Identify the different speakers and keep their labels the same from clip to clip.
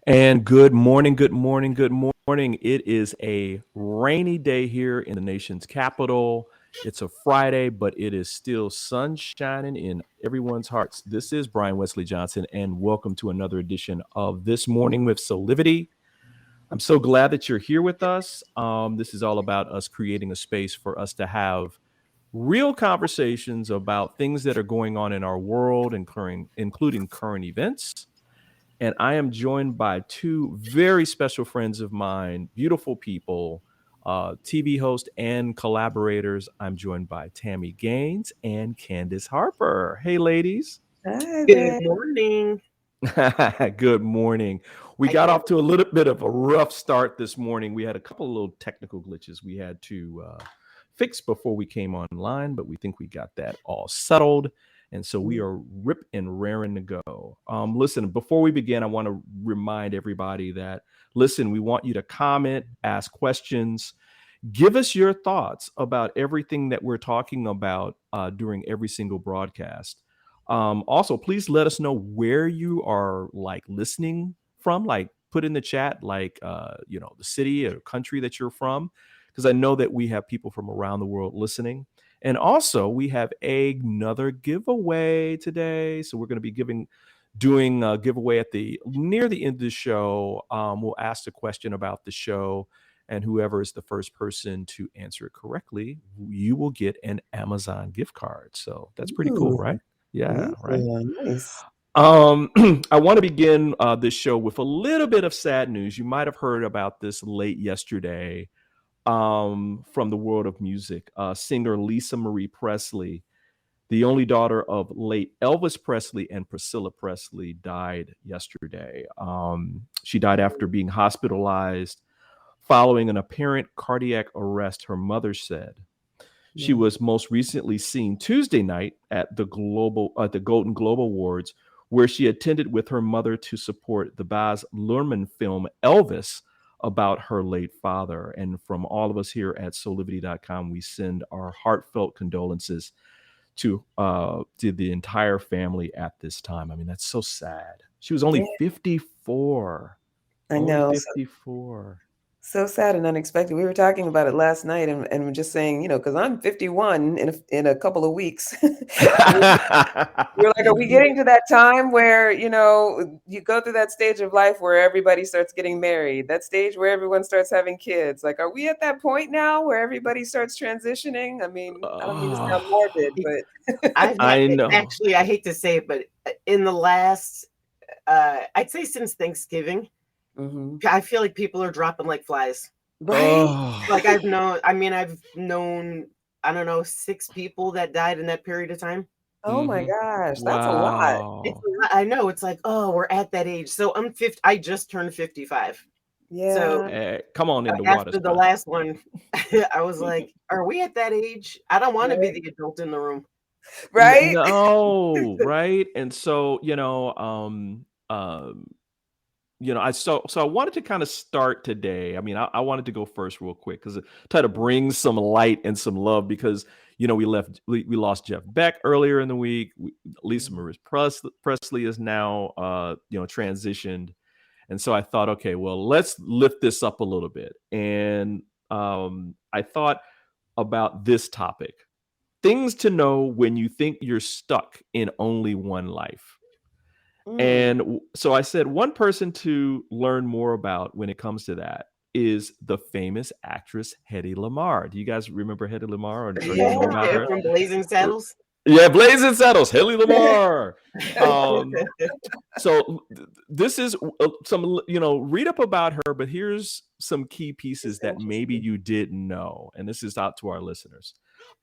Speaker 1: And good morning, good morning, good morning. It is a rainy day here in the nation's capital. It's a Friday, but it is still sun shining in everyone's hearts. This is Brian Wesley Johnson, and welcome to another edition of This Morning with Soulivity. I'm so glad that you're here with us. This is all about us creating a space for us to have real conversations about things that are going on in our world, including current events. And I am joined by two very special friends of mine, beautiful people, TV host and collaborators. I'm joined by Tammy Gaines and Candace Harper. Hey, ladies.
Speaker 2: Hi
Speaker 3: Good
Speaker 2: there.
Speaker 3: morning.
Speaker 1: Good morning. We
Speaker 3: Hi,
Speaker 1: got off
Speaker 3: Candace.
Speaker 1: to a little bit of a rough start this morning. We had a couple of little technical glitches we had to fix before we came online, but we think we got that all settled. And so we are rip and raring to go. Listen, before we begin, I want to remind everybody that, listen, we want you to comment, ask questions, give us your thoughts about everything that we're talking about during every single broadcast. Also, please let us know where you are listening from. Put in the chat, the city or country that you're from, because I know that we have people from around the world listening. And also, we have another giveaway today. So we're going to be doing a giveaway at near the end of the show. We'll ask a question about the show, and whoever is the first person to answer it correctly, you will get an Amazon gift card. So that's pretty cool, right? Yeah, right.
Speaker 2: Nice.
Speaker 1: I want to begin this show with a little bit of sad news. You might have heard about this late yesterday from the world of music. Singer Lisa Marie Presley, the only daughter of late Elvis Presley and Priscilla Presley, died yesterday. She died after being hospitalized following an apparent cardiac arrest, her mother said. She was most recently seen Tuesday night at the Golden Globe Awards, where she attended with her mother to support the Baz Luhrmann film Elvis about her late father. And from all of us here at Soulivity.com, we send our heartfelt condolences to the entire family at this time. I mean, that's so sad. She was only
Speaker 2: Yeah,
Speaker 1: 54.
Speaker 2: I
Speaker 1: Only
Speaker 2: know.
Speaker 1: 54.
Speaker 2: So sad and unexpected. We were talking about it last night, and we're just saying, because I'm 51 in a couple of weeks. We're like, are we getting to that time where, you go through that stage of life where everybody starts getting married, that stage where everyone starts having kids? Like, are we at that point now where everybody starts transitioning? I mean, I don't mean to sound morbid, but
Speaker 1: I know.
Speaker 3: I hate to say it, but in the last, I'd say since Thanksgiving, I feel like people are dropping like flies.
Speaker 2: right?
Speaker 3: Like I've known, I don't know, 6 people that died in that period of time.
Speaker 2: Oh my gosh, that's a lot.
Speaker 1: Wow.
Speaker 3: I know, it's like, oh, we're at that age. So I'm 50. I just turned 55. So
Speaker 2: Yeah,
Speaker 1: Come on in the water,
Speaker 3: after the
Speaker 1: son.
Speaker 3: last one, I was like, are we at that age? I don't want to be
Speaker 2: right,
Speaker 3: the adult in the room.
Speaker 2: right.
Speaker 1: No, right? And so, I wanted to kind of start today. I mean, I wanted to go first real quick because try to bring some light and some love because we lost Jeff Beck earlier in the week. Lisa Marie Presley is now transitioned. And so I thought, okay, well, let's lift this up a little bit. And I thought about this topic: things to know when you think you're stuck in only one life. And so I said one person to learn more about when it comes to that is the famous actress Hedy Lamarr. Do you guys remember Hedy Lamarr, or you know about
Speaker 2: Yeah.
Speaker 1: her?
Speaker 3: From Blazing Saddles.
Speaker 1: Yeah, Blazing Saddles, Hedy Lamarr. So this is some, read up about her, but here's some key pieces
Speaker 2: It's
Speaker 1: that maybe
Speaker 2: interesting.
Speaker 1: you didn't know. And this is out to our listeners.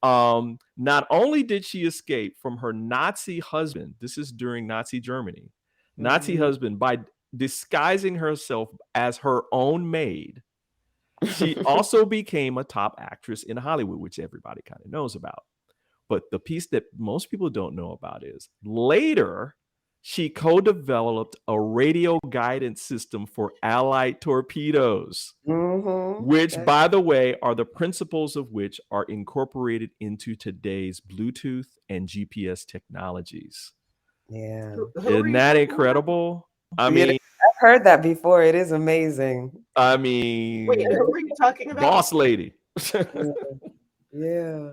Speaker 1: Not only did she escape from her Nazi husband, this is during Nazi Germany, Nazi husband, by disguising herself as her own maid, she also became a top actress in Hollywood, which everybody kind of knows about. But the piece that most people don't know about is later she co-developed a radio guidance system for Allied torpedoes, which,
Speaker 2: That's
Speaker 1: by the way, are the principles of which are incorporated into today's Bluetooth and GPS technologies.
Speaker 2: yeah.
Speaker 3: Who are
Speaker 1: Isn't
Speaker 3: you
Speaker 1: that
Speaker 3: talking about?
Speaker 1: incredible? I
Speaker 2: It
Speaker 1: mean,
Speaker 2: is heard that before. It is amazing.
Speaker 1: I
Speaker 3: Wait,
Speaker 1: mean,
Speaker 3: who are you talking about?
Speaker 1: boss lady.
Speaker 2: Yeah.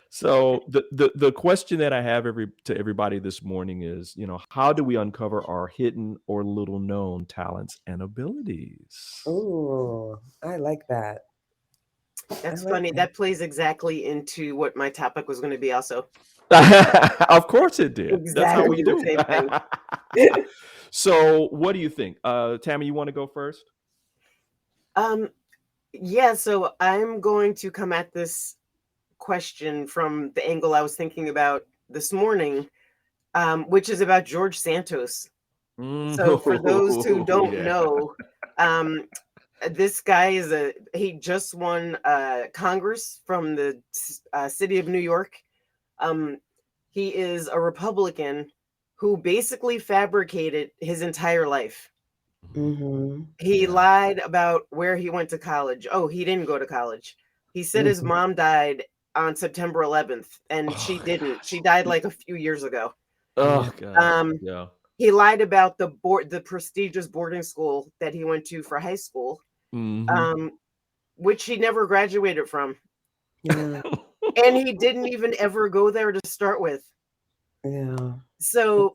Speaker 1: So the question that I have to everybody this morning is, how do we uncover our hidden or little known talents and abilities?
Speaker 2: Oh, I like that.
Speaker 3: That's
Speaker 2: like
Speaker 3: funny. That plays exactly into what my topic was going to be also.
Speaker 1: Of course it did. That's how we
Speaker 3: Exactly the
Speaker 1: do.
Speaker 3: same thing.
Speaker 1: So what do you think? Tammy, you want to go first?
Speaker 3: Yeah, so I'm going to come at this question from the angle I was thinking about this morning, which is about George Santos. So for those who don't know, this guy he just won Congress from the city of New York. He is a Republican who basically fabricated his entire life.
Speaker 2: Mm-hmm.
Speaker 3: He lied about where he went to college. Oh, he didn't go to college. He said his mom died on September 11th, and she didn't.
Speaker 1: Gosh.
Speaker 3: She died like a few years ago.
Speaker 1: Oh God. Yeah.
Speaker 3: He lied about the prestigious boarding school that he went to for high school, which he never graduated from.
Speaker 2: Yeah.
Speaker 3: And he didn't even ever go there to start with.
Speaker 2: Yeah.
Speaker 3: So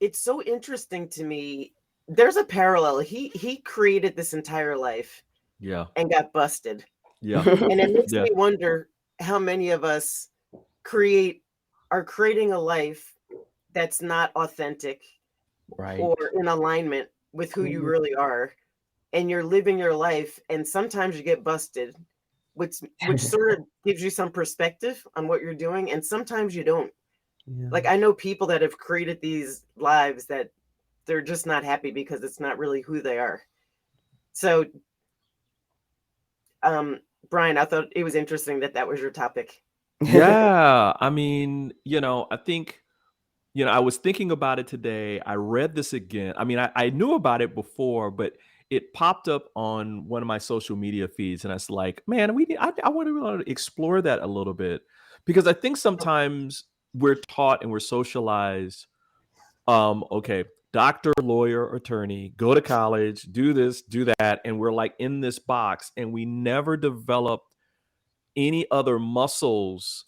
Speaker 3: it's so interesting to me. There's a parallel. He created this entire life.
Speaker 1: Yeah.
Speaker 3: And got busted.
Speaker 1: Yeah.
Speaker 3: And it makes
Speaker 1: Yeah.
Speaker 3: me wonder how many of us are creating a life that's not authentic,
Speaker 1: Right.
Speaker 3: or in alignment with who you really are. And you're living your life, and sometimes you get busted, which sort of gives you some perspective on what you're doing, and sometimes you don't.
Speaker 2: Yeah.
Speaker 3: Like, I know people that have created these lives that they're just not happy because it's not really who they are. So Brian, I thought it was interesting that was your topic.
Speaker 1: Yeah. I mean, I think, I was thinking about it today. I read this again. I mean, I knew about it before, but it popped up on one of my social media feeds. And I was like, man, I want to explore that a little bit, because I think sometimes we're taught and we're socialized. Okay, doctor, lawyer, attorney, go to college, do this, do that. And we're like in this box, and we never develop any other muscles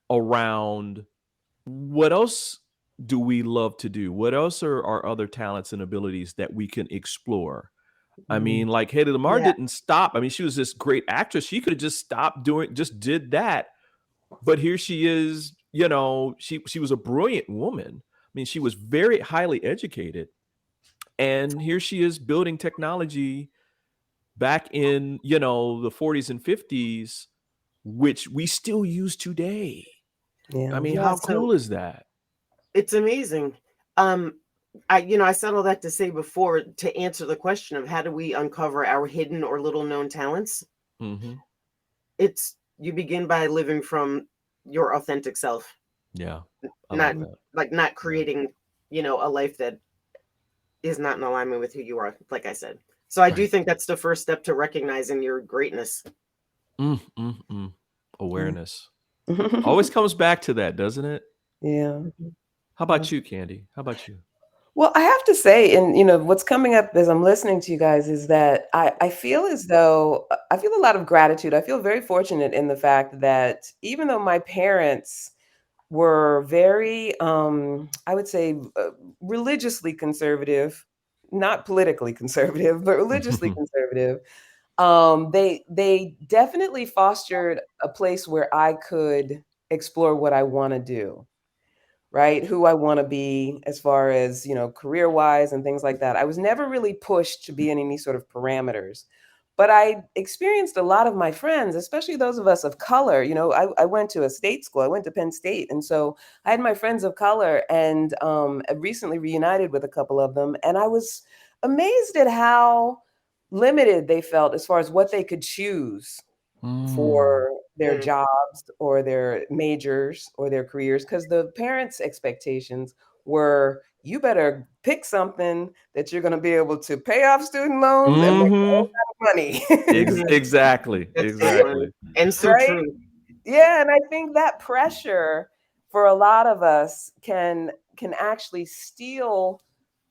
Speaker 1: around what else do we love to do? What else are our other talents and abilities that we can explore? I mean, like Hedy Lamarr didn't stop. I mean, she was this great actress. She could have just stopped just did that. But here she is, she was a brilliant woman. I mean, she was very highly educated. And here she is building technology back in, the 40s and 50s, which we still use today.
Speaker 2: Yeah.
Speaker 1: I mean, how cool is that?
Speaker 3: It's amazing. I said all that to say before, to answer the question of how do we uncover our hidden or little known talents. It's, you begin by living from your authentic self.
Speaker 1: Yeah.
Speaker 3: Not creating, a life that is not in alignment with who you are, like I said. So I do think that's the first step to recognizing your greatness.
Speaker 1: Awareness. Always comes back to that, doesn't it?
Speaker 2: Yeah.
Speaker 1: How about you, Candy? How about you?
Speaker 2: Well, I have to say, and what's coming up as I'm listening to you guys is that I feel as though I feel a lot of gratitude. I feel very fortunate in the fact that even though my parents were very, I would say, religiously conservative, not politically conservative, but religiously conservative, they definitely fostered a place where I could explore what I want to do. Right? Who I want to be as far as, career wise and things like that. I was never really pushed to be in any sort of parameters, but I experienced a lot of my friends, especially those of us of color. I went to a state school, I went to Penn State. And so I had my friends of color, and I recently reunited with a couple of them. And I was amazed at how limited they felt as far as what they could choose for their jobs or their majors or their careers, because the parents' expectations were, you better pick something that you're going to be able to pay off student loans and make a whole lot of money.
Speaker 1: Exactly.
Speaker 3: And so
Speaker 2: right?
Speaker 3: true.
Speaker 2: Yeah, and I think that pressure for a lot of us can actually steal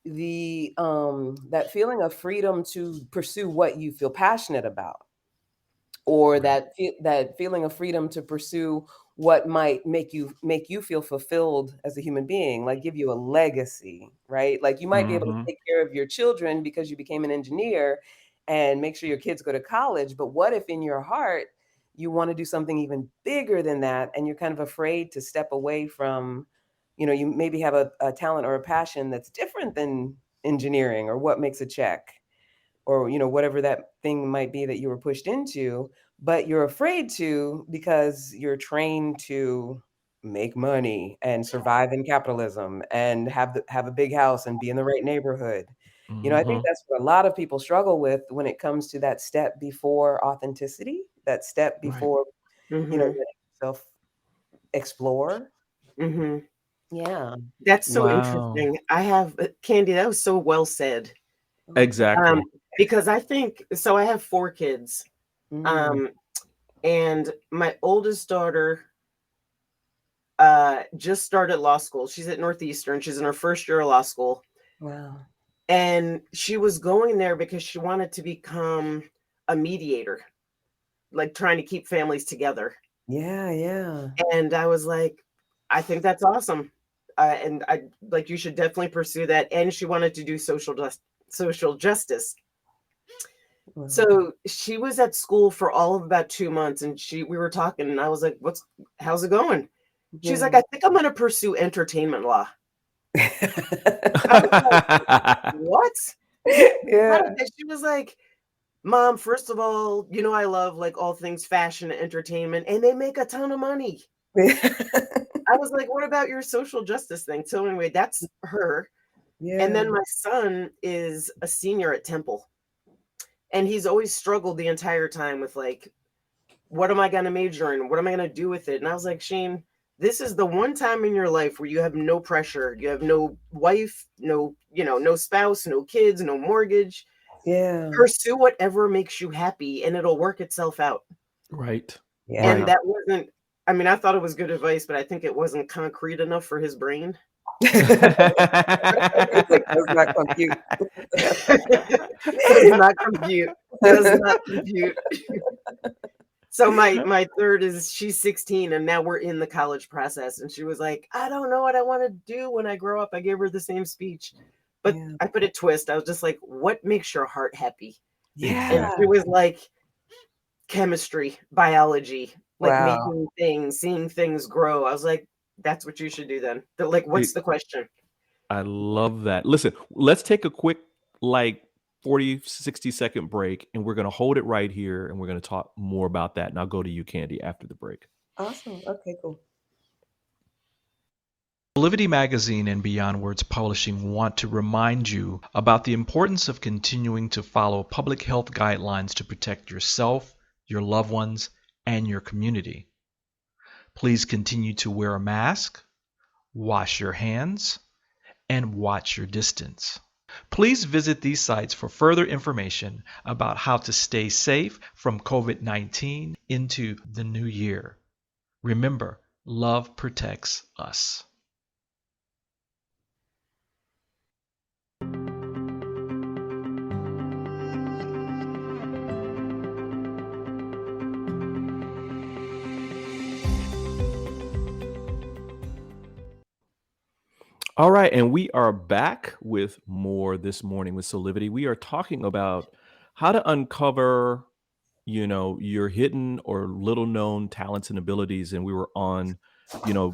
Speaker 2: that feeling of freedom to pursue what you feel passionate about, or
Speaker 1: Right.
Speaker 2: that feeling of freedom to pursue what might make you feel fulfilled as a human being, like give you a legacy, right? Like you might be able to
Speaker 1: Mm-hmm.
Speaker 2: take care of your children because you became an engineer and make sure your kids go to college, but what if in your heart you want to do something even bigger than that, and you're kind of afraid to step away from, you maybe have a talent or a passion that's different than engineering or what makes a check, or whatever that thing might be that you were pushed into, but you're afraid to because you're trained to make money and survive in capitalism and have a big house and be in the right neighborhood. I think
Speaker 1: Mm-hmm.
Speaker 2: that's what a lot of people struggle with when it comes to that step before authenticity, that step
Speaker 1: Right.
Speaker 2: before
Speaker 3: Mm-hmm.
Speaker 2: letting yourself explore.
Speaker 3: Mm-hmm.
Speaker 2: Yeah.
Speaker 3: That's so
Speaker 1: Wow.
Speaker 3: interesting. I have Candy, that was so well said.
Speaker 2: Oh, thank
Speaker 3: Um,
Speaker 1: Exactly.
Speaker 3: because I think so I have 4 kids.
Speaker 2: you. Mm,
Speaker 3: Um, and my oldest daughter just started law school. She's at Northeastern. She's in her first year of law school.
Speaker 2: wow.
Speaker 3: And she was going there because she wanted to become a mediator, like trying to keep families together.
Speaker 2: Yeah, yeah.
Speaker 3: And I was like, I think that's awesome. And I like you should definitely pursue that. And she wanted to do social justice.
Speaker 2: Wow.
Speaker 3: So she was at school for all of about 2 months, and we were talking, and I was like, how's it going? She's like,
Speaker 2: Yeah.
Speaker 3: I think I'm gonna pursue entertainment law. I was like, what? How did
Speaker 2: Yeah.
Speaker 3: that? She was like, Mom, first of all, I love like all things fashion and entertainment, and they make a ton of money. I was like, what about your social justice thing? So anyway, that's her. And
Speaker 2: Yeah.
Speaker 3: then my son is a senior at Temple, and he's always struggled the entire time with like, what am I going to major in? What am I going to do with it? And I was like, Shane, this is the one time in your life where you have no pressure. You have no wife, no spouse, no kids, no mortgage.
Speaker 2: Yeah.
Speaker 3: Pursue whatever makes you happy and it'll work itself out.
Speaker 1: Right.
Speaker 3: And
Speaker 1: Right.
Speaker 2: Yeah.
Speaker 3: that wasn't, I mean, I thought it was good advice, but I think it wasn't concrete enough for his brain.
Speaker 2: It's like, does not compute.
Speaker 3: Does not compute. Does not compute. So my third is she's 16 and now we're in the college process. And she was like, I don't know what I want to do when I grow up. I gave her the same speech, but
Speaker 2: Yeah.
Speaker 3: I put a twist. I was just like, what makes your heart happy? And
Speaker 2: Yeah.
Speaker 3: she
Speaker 1: Exactly.
Speaker 3: was like, chemistry, biology, like
Speaker 2: Wow.
Speaker 3: making things, seeing things grow. I was like, that's what you should do then. But like, what's the question?
Speaker 1: I love that. Listen, let's take a quick, like 40, 60-second break, and we're going to hold it right here and we're going to talk more about that. And I'll go to you, Candy, after the break.
Speaker 2: Awesome. Okay, cool.
Speaker 4: Soulivity Magazine and Beyond Words Publishing want to remind you about the importance of continuing to follow public health guidelines to protect yourself, your loved ones, and your community. Please continue to wear a mask, wash your hands, and watch your distance. Please visit these sites for further information about how to stay safe from COVID-19 into the new year. Remember, love protects us.
Speaker 1: All right, and we are back with more this morning with Soulivity. We are talking about how to uncover, your hidden or little known talents and abilities. And we were on,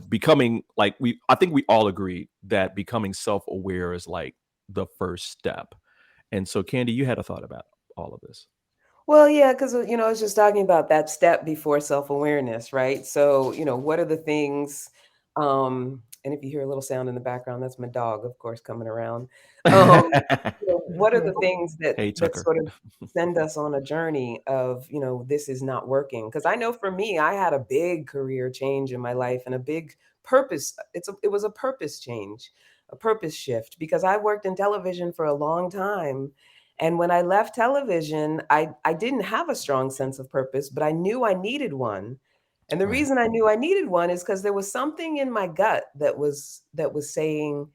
Speaker 1: becoming like I think we all agree that becoming self-aware is like the first step. And so, Candy, you had a thought about all of this.
Speaker 2: Well, yeah, because I was just talking about that step before self-awareness, right? So, what are the things, and if you hear a little sound in the background, that's my dog, of course, coming around. Um, what are the things that
Speaker 1: Hey,
Speaker 2: that
Speaker 1: Tucker.
Speaker 2: sort of send us on a journey of, this is not working? Because I know for me, I had a big career change in my life and a big purpose. It was a purpose change, a purpose shift, because I worked in television for a long time. And when I left television, I didn't have a strong sense of purpose, but I knew I needed one. And the
Speaker 1: Right.
Speaker 2: reason I knew I needed one is because there was something in my gut that was saying,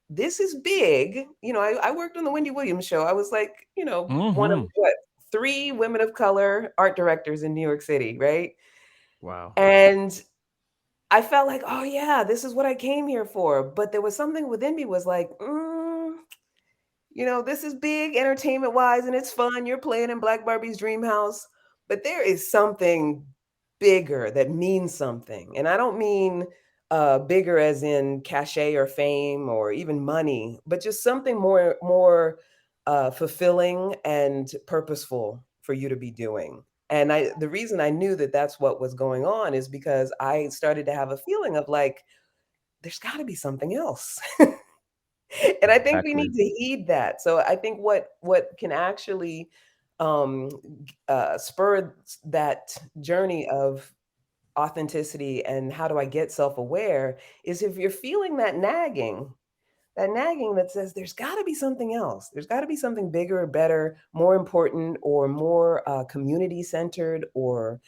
Speaker 2: this is big. You know, I worked on the Wendy Williams show. I was like, you know, one of
Speaker 1: Mhm.
Speaker 2: what, 3 women of color art directors in New York City, right?
Speaker 1: Wow.
Speaker 2: And I felt like, oh yeah, this is what I came here for. But there was something within me was like, you know, this is big entertainment wise and it's fun. You're playing in Black Barbie's dream house, but there is something bigger that means something. And I don't mean bigger as in cachet or fame or even money, but just something more fulfilling and purposeful for you to be doing. And the reason I knew that that's what was going on is because I started to have a feeling of like, there's got to be something else. And I think we
Speaker 1: Exactly.
Speaker 2: need to heed that. So I think what can actually um, spur that journey of authenticity and how do I get self-aware is if you're feeling that nagging that says there's got to be something else. There's got to be something bigger, better, more important, or more community centered, or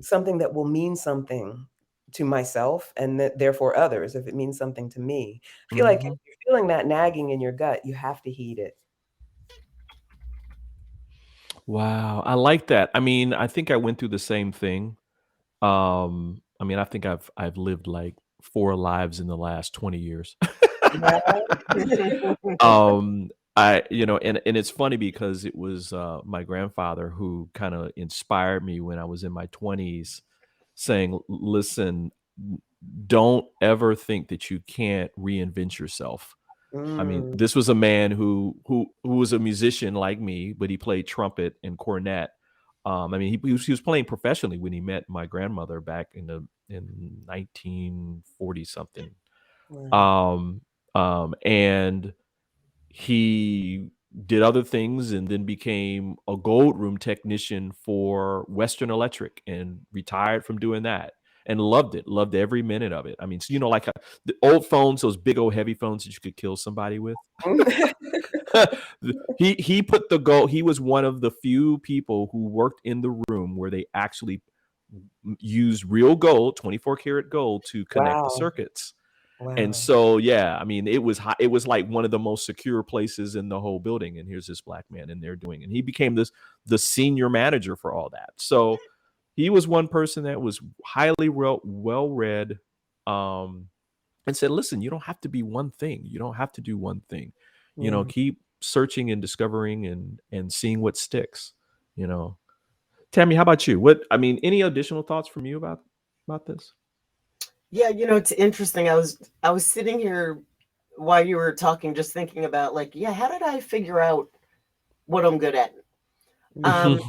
Speaker 2: something that will mean something to myself and therefore others if it means something to me. I feel like if
Speaker 1: Mhm.
Speaker 2: you're feeling that nagging in your gut, you have to heed it.
Speaker 1: Wow, I like that. I mean, I think I went through the same thing. I mean, I think I've lived like 4 lives in the last 20 years. Um, I you know, and it's funny because it was, my grandfather who kinda inspired me when I was in my 20s saying, Listen, don't ever think that you can't reinvent yourself.'" I mean,
Speaker 2: Mm,
Speaker 1: this was a man who was a musician like me, but he played trumpet and cornet. I mean, he was playing professionally when he met my grandmother back in 1940 something.
Speaker 2: wow.
Speaker 1: Um, and he did other things and then became a gold room technician for Western Electric and retired from doing that and loved it, loved every minute of it. I mean, so, like the old phones, those big old heavy phones that you could kill somebody with. He put the gold. He was one of the few people who worked in the room where they actually used real gold, 24 karat gold, to connect the
Speaker 2: Wow.
Speaker 1: circuits. And
Speaker 2: Wow.
Speaker 1: so, yeah, I mean, it was like one of the most secure places in the whole building. And here's this black man in there doing, and he became the senior manager for all that. So he was one person that was highly well read, um, and said, "Listen, you don't have to be one thing. You don't have to do one thing.
Speaker 2: Yeah.
Speaker 1: Keep searching and discovering and seeing what sticks." You know, Tammy, how about you? What I mean, any additional thoughts from you about this?
Speaker 3: Yeah, it's interesting. I was sitting here while you were talking, just thinking about like, yeah, how did I figure out what I'm good at? Um,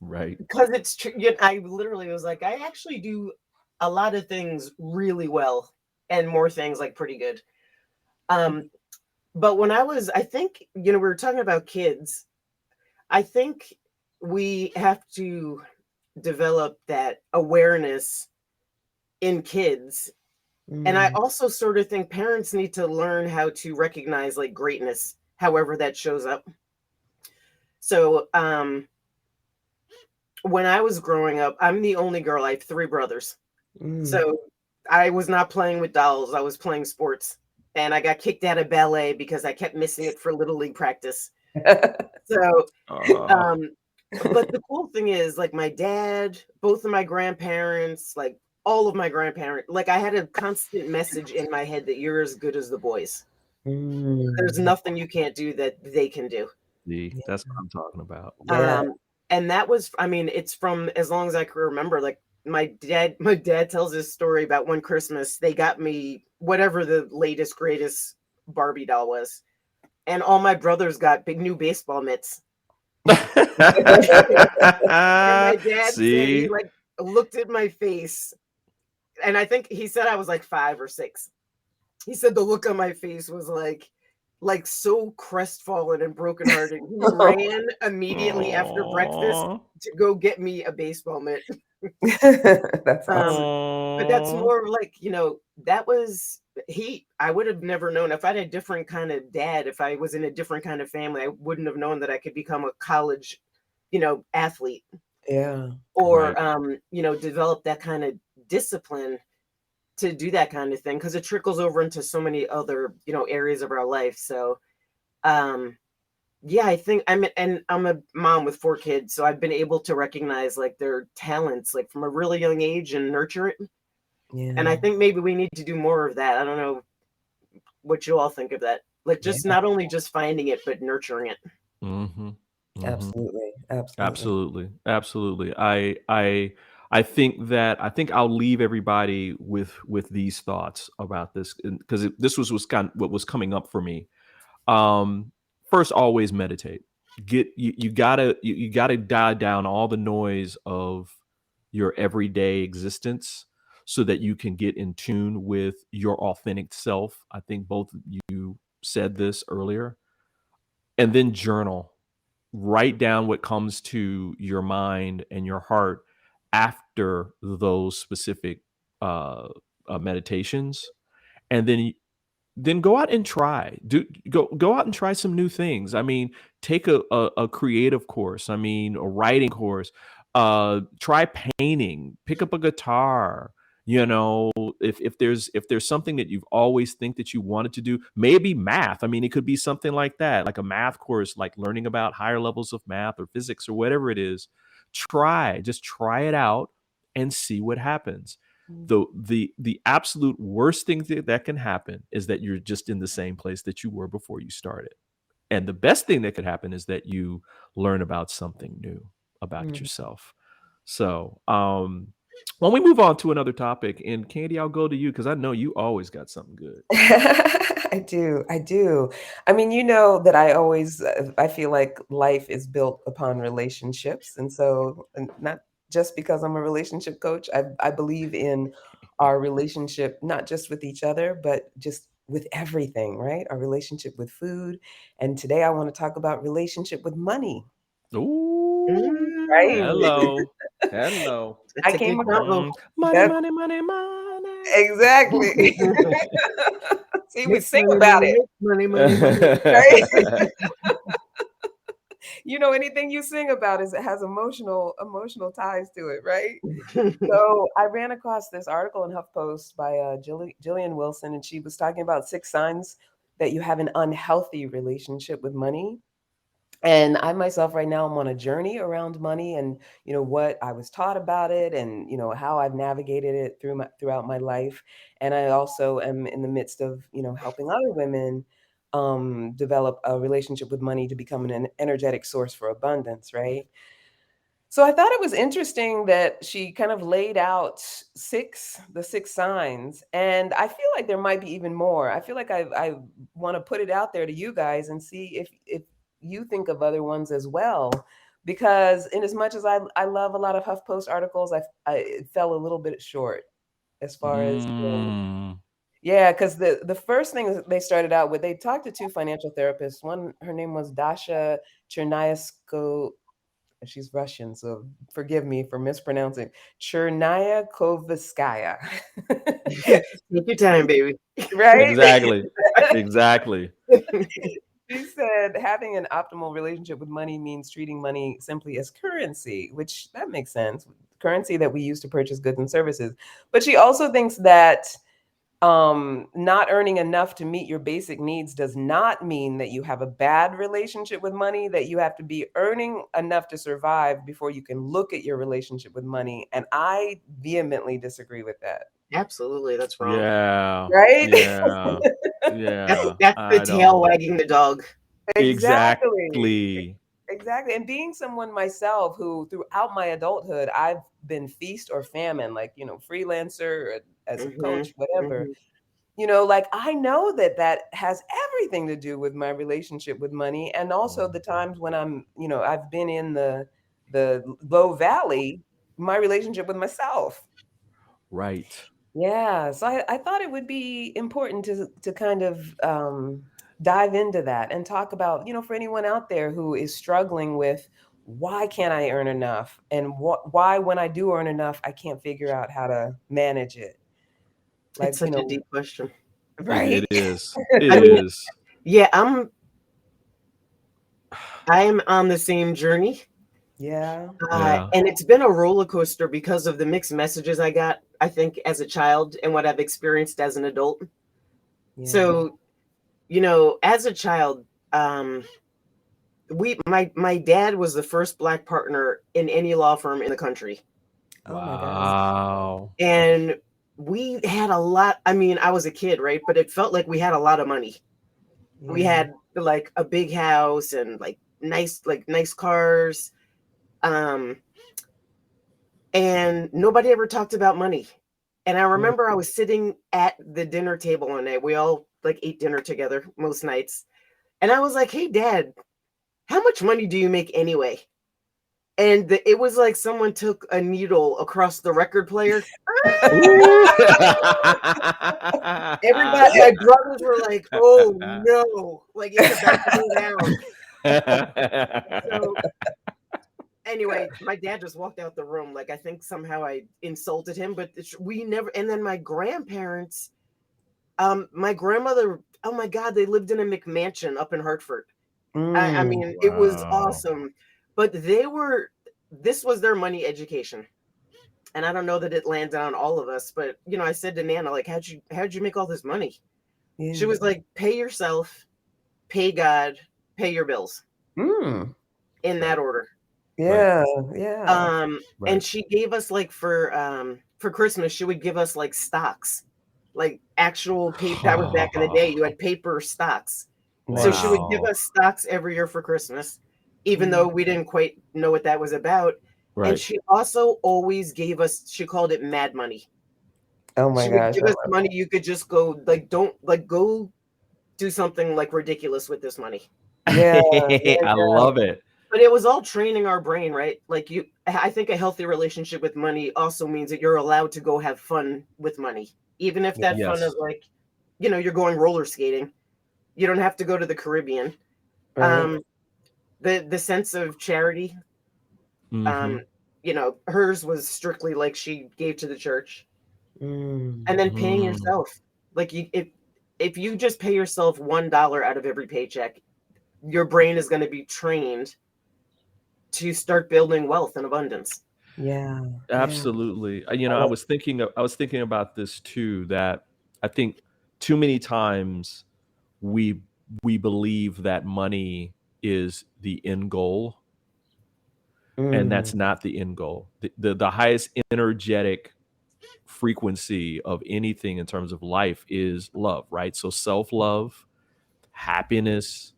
Speaker 1: Right.
Speaker 3: because it's true. I literally was like, I actually do a lot of things really well, and more things like pretty good. Um, but I think, we were talking about kids. I think we have to develop that awareness in kids. And I
Speaker 2: Mm,
Speaker 3: also sort of think parents need to learn how to recognize like greatness, however that shows up. So, when I was growing up, I'm the only girl. I have 3 brothers.
Speaker 2: mm.
Speaker 3: So I was not playing with dolls. I was playing sports. And I got kicked out of ballet because I kept missing it for little league practice. So,
Speaker 1: Uh,
Speaker 3: um, but the cool thing is, like, my dad, both of my grandparents, like all of my grandparents, like, I had a constant message in my head that you're as good as the boys. There's
Speaker 2: Mm.
Speaker 3: nothing you can't do that they can do.
Speaker 1: see, that's what I'm talking about.
Speaker 2: Yeah.
Speaker 3: And that was, I mean, it's from as long as I can remember. Like, my dad tells this story about one Christmas they got me whatever the latest greatest Barbie doll was, and all my brothers got big new baseball mitts. And my dad said he
Speaker 1: See?
Speaker 3: like looked at my face, and I think he said I was like 5 or 6. He said the look on my face was like so crestfallen and brokenhearted. He ran immediately after breakfast
Speaker 1: Aw.
Speaker 3: to go get me a baseball mitt.
Speaker 2: That's awesome.
Speaker 3: But that's
Speaker 1: Aw.
Speaker 3: more like, that was I would have never known if I had a different kind of dad, if I was in a different kind of family, I wouldn't have known that I could become a college, athlete,
Speaker 2: Yeah.
Speaker 3: or
Speaker 1: Right.
Speaker 3: develop that kind of discipline to do that kind of thing, because it trickles over into so many other, areas of our life. So, yeah, I think I'm a mom with 4 kids, so I've been able to recognize like their talents like from a really young age and nurture it. And I think maybe we need to do more of that. I don't know what you all think of that. Like just not only just finding it, but nurturing it.
Speaker 1: Mm-hmm. Mm-hmm.
Speaker 2: Absolutely.
Speaker 1: Absolutely. I think I'll leave everybody with these thoughts about this, because this was kind of what was coming up for me. First, always meditate. You gotta dial down all the noise of your everyday existence so that you can get in tune with your authentic self. I think both of you said this earlier. And then journal. Write down what comes to your mind and your heart after those specific meditations, and then go out and go out and try some new things. I mean, take a creative course. I mean, a writing course. Try painting. Pick up a guitar. If there's something that you've always think that you wanted to do, maybe math. I mean, it could be something like that, like a math course, like learning about higher levels of math or physics or whatever it is. Just try it out and see what happens. The absolute worst thing that can happen is that you're just in the same place that you were before you started. And the best thing that could happen is that you learn about something new about yourself. So, when we move on to another topic, and Candy, I'll go to you because I know you always got something good.
Speaker 2: I do. I mean, you know that I feel like life is built upon relationships. And so, and not just because I'm a relationship coach, I believe in our relationship, not just with each other, but just with everything, right? Our relationship with food. And today I want to talk about relationship with money,
Speaker 1: Ooh,
Speaker 2: right?
Speaker 1: hello.
Speaker 3: That's
Speaker 2: I
Speaker 3: a good
Speaker 2: came across
Speaker 3: combo.
Speaker 1: Money,
Speaker 2: that
Speaker 1: money, money, money.
Speaker 2: exactly. See, we
Speaker 3: Make
Speaker 2: sing
Speaker 3: money,
Speaker 2: about
Speaker 3: money,
Speaker 2: it,
Speaker 3: make money.
Speaker 2: right? Anything you sing about it has emotional ties to it, right? So I ran across this article in HuffPost by Jillian Wilson, and she was talking about 6 signs that you have an unhealthy relationship with money. And I myself right now, I'm on a journey around money, and what I was taught about it, and how I've navigated it throughout my life. And I also am in the midst of helping other women develop a relationship with money to become an energetic source for abundance, right? So I thought it was interesting that she kind of laid out the 6 signs, and I feel like there might be even more. I feel like I want to put it out there to you guys and see if you think of other ones as well. Because in as much as I love a lot of HuffPost articles, it fell a little bit short as far as yeah, because the first thing that they started out with, they talked to 2 financial therapists. One, her name was Dasha Chernyasko. She's Russian, so forgive me for mispronouncing. Chernyakovskaya.
Speaker 3: Take your time, baby.
Speaker 2: Right?
Speaker 1: Exactly.
Speaker 2: She said having an optimal relationship with money means treating money simply as currency, which that makes sense. Currency that we use to purchase goods and services. But she also thinks that not earning enough to meet your basic needs does not mean that you have a bad relationship with money, that you have to be earning enough to survive before you can look at your relationship with money. And I vehemently disagree with that.
Speaker 3: Absolutely, that's wrong.
Speaker 1: Yeah.
Speaker 2: Right?
Speaker 1: Yeah.
Speaker 3: That's the
Speaker 1: I
Speaker 3: tail
Speaker 1: don't.
Speaker 3: wagging the dog.
Speaker 2: Exactly. Exactly. And being someone myself who throughout my adulthood, I've been feast or famine, like, freelancer, or as a coach, whatever. Like I know that has everything to do with my relationship with money, and also the times when I've been in the low valley, my relationship with myself.
Speaker 1: Right.
Speaker 2: Yeah, so I thought it would be important to kind of dive into that and talk about, for anyone out there who is struggling with why can't I earn enough, and why when I do earn enough, I can't figure out how to manage it. Like,
Speaker 3: It's such a deep question.
Speaker 2: right?
Speaker 1: It is.
Speaker 3: I mean, yeah, I am on the same journey.
Speaker 2: Yeah.
Speaker 3: And it's been a roller coaster because of the mixed messages I got I think, as a child and what I've experienced as an adult.
Speaker 2: Yeah.
Speaker 3: So, as a child, my dad was the first Black partner in any law firm in the country.
Speaker 2: Oh my gosh.
Speaker 1: Wow.
Speaker 3: And we had a lot. I mean, I was a kid, right? But it felt like we had a lot of money. We
Speaker 2: Yeah.
Speaker 3: had like a big house and like nice cars. And nobody ever talked about money. And I remember I was sitting at the dinner table one night. We all like ate dinner together most nights. And I was like, "Hey, Dad, how much money do you make anyway?" And it was like someone took a needle across the record player. Everybody, my brothers were like, "Oh no, like it's about to go down." So anyway, my dad just walked out the room. Like, I think somehow I insulted him, but we never. And then my grandparents, my grandmother, oh my God, they lived in a McMansion up in Hartford. I mean, it was awesome, but this was their money education. And I don't know that it landed on all of us, but I said to Nana, like, how'd you make all this money?
Speaker 2: Yeah.
Speaker 3: She was like, pay yourself, pay God, pay your bills. In that order.
Speaker 2: Yeah. Yeah.
Speaker 3: And she gave us like for Christmas, she would give us like stocks, like actual paper. That was back in the day. You had paper stocks.
Speaker 2: Wow.
Speaker 3: So she would give us stocks every year for Christmas, even though we didn't quite know what that was about.
Speaker 1: Right.
Speaker 3: And she also always gave us, she called it mad money.
Speaker 2: Oh my
Speaker 3: She
Speaker 2: gosh.
Speaker 3: would give us money. You could just go go do something like ridiculous with this money.
Speaker 2: Yeah.
Speaker 1: I love it.
Speaker 3: But it was all training our brain, right? Like I think a healthy relationship with money also means that you're allowed to go have fun with money. Even if that fun is like, you're going roller skating. You don't have to go to the Caribbean.
Speaker 2: Right.
Speaker 3: The sense of charity, hers was strictly like she gave to the church. And then paying yourself. Like if you just pay yourself $1 out of every paycheck, your brain is going to be trained to start building wealth and abundance.
Speaker 2: Yeah.
Speaker 1: Absolutely. I was thinking about this too, that I think too many times we believe that money is the end goal, and that's not the end goal. The highest energetic frequency of anything in terms of life is love, right? So self-love, happiness,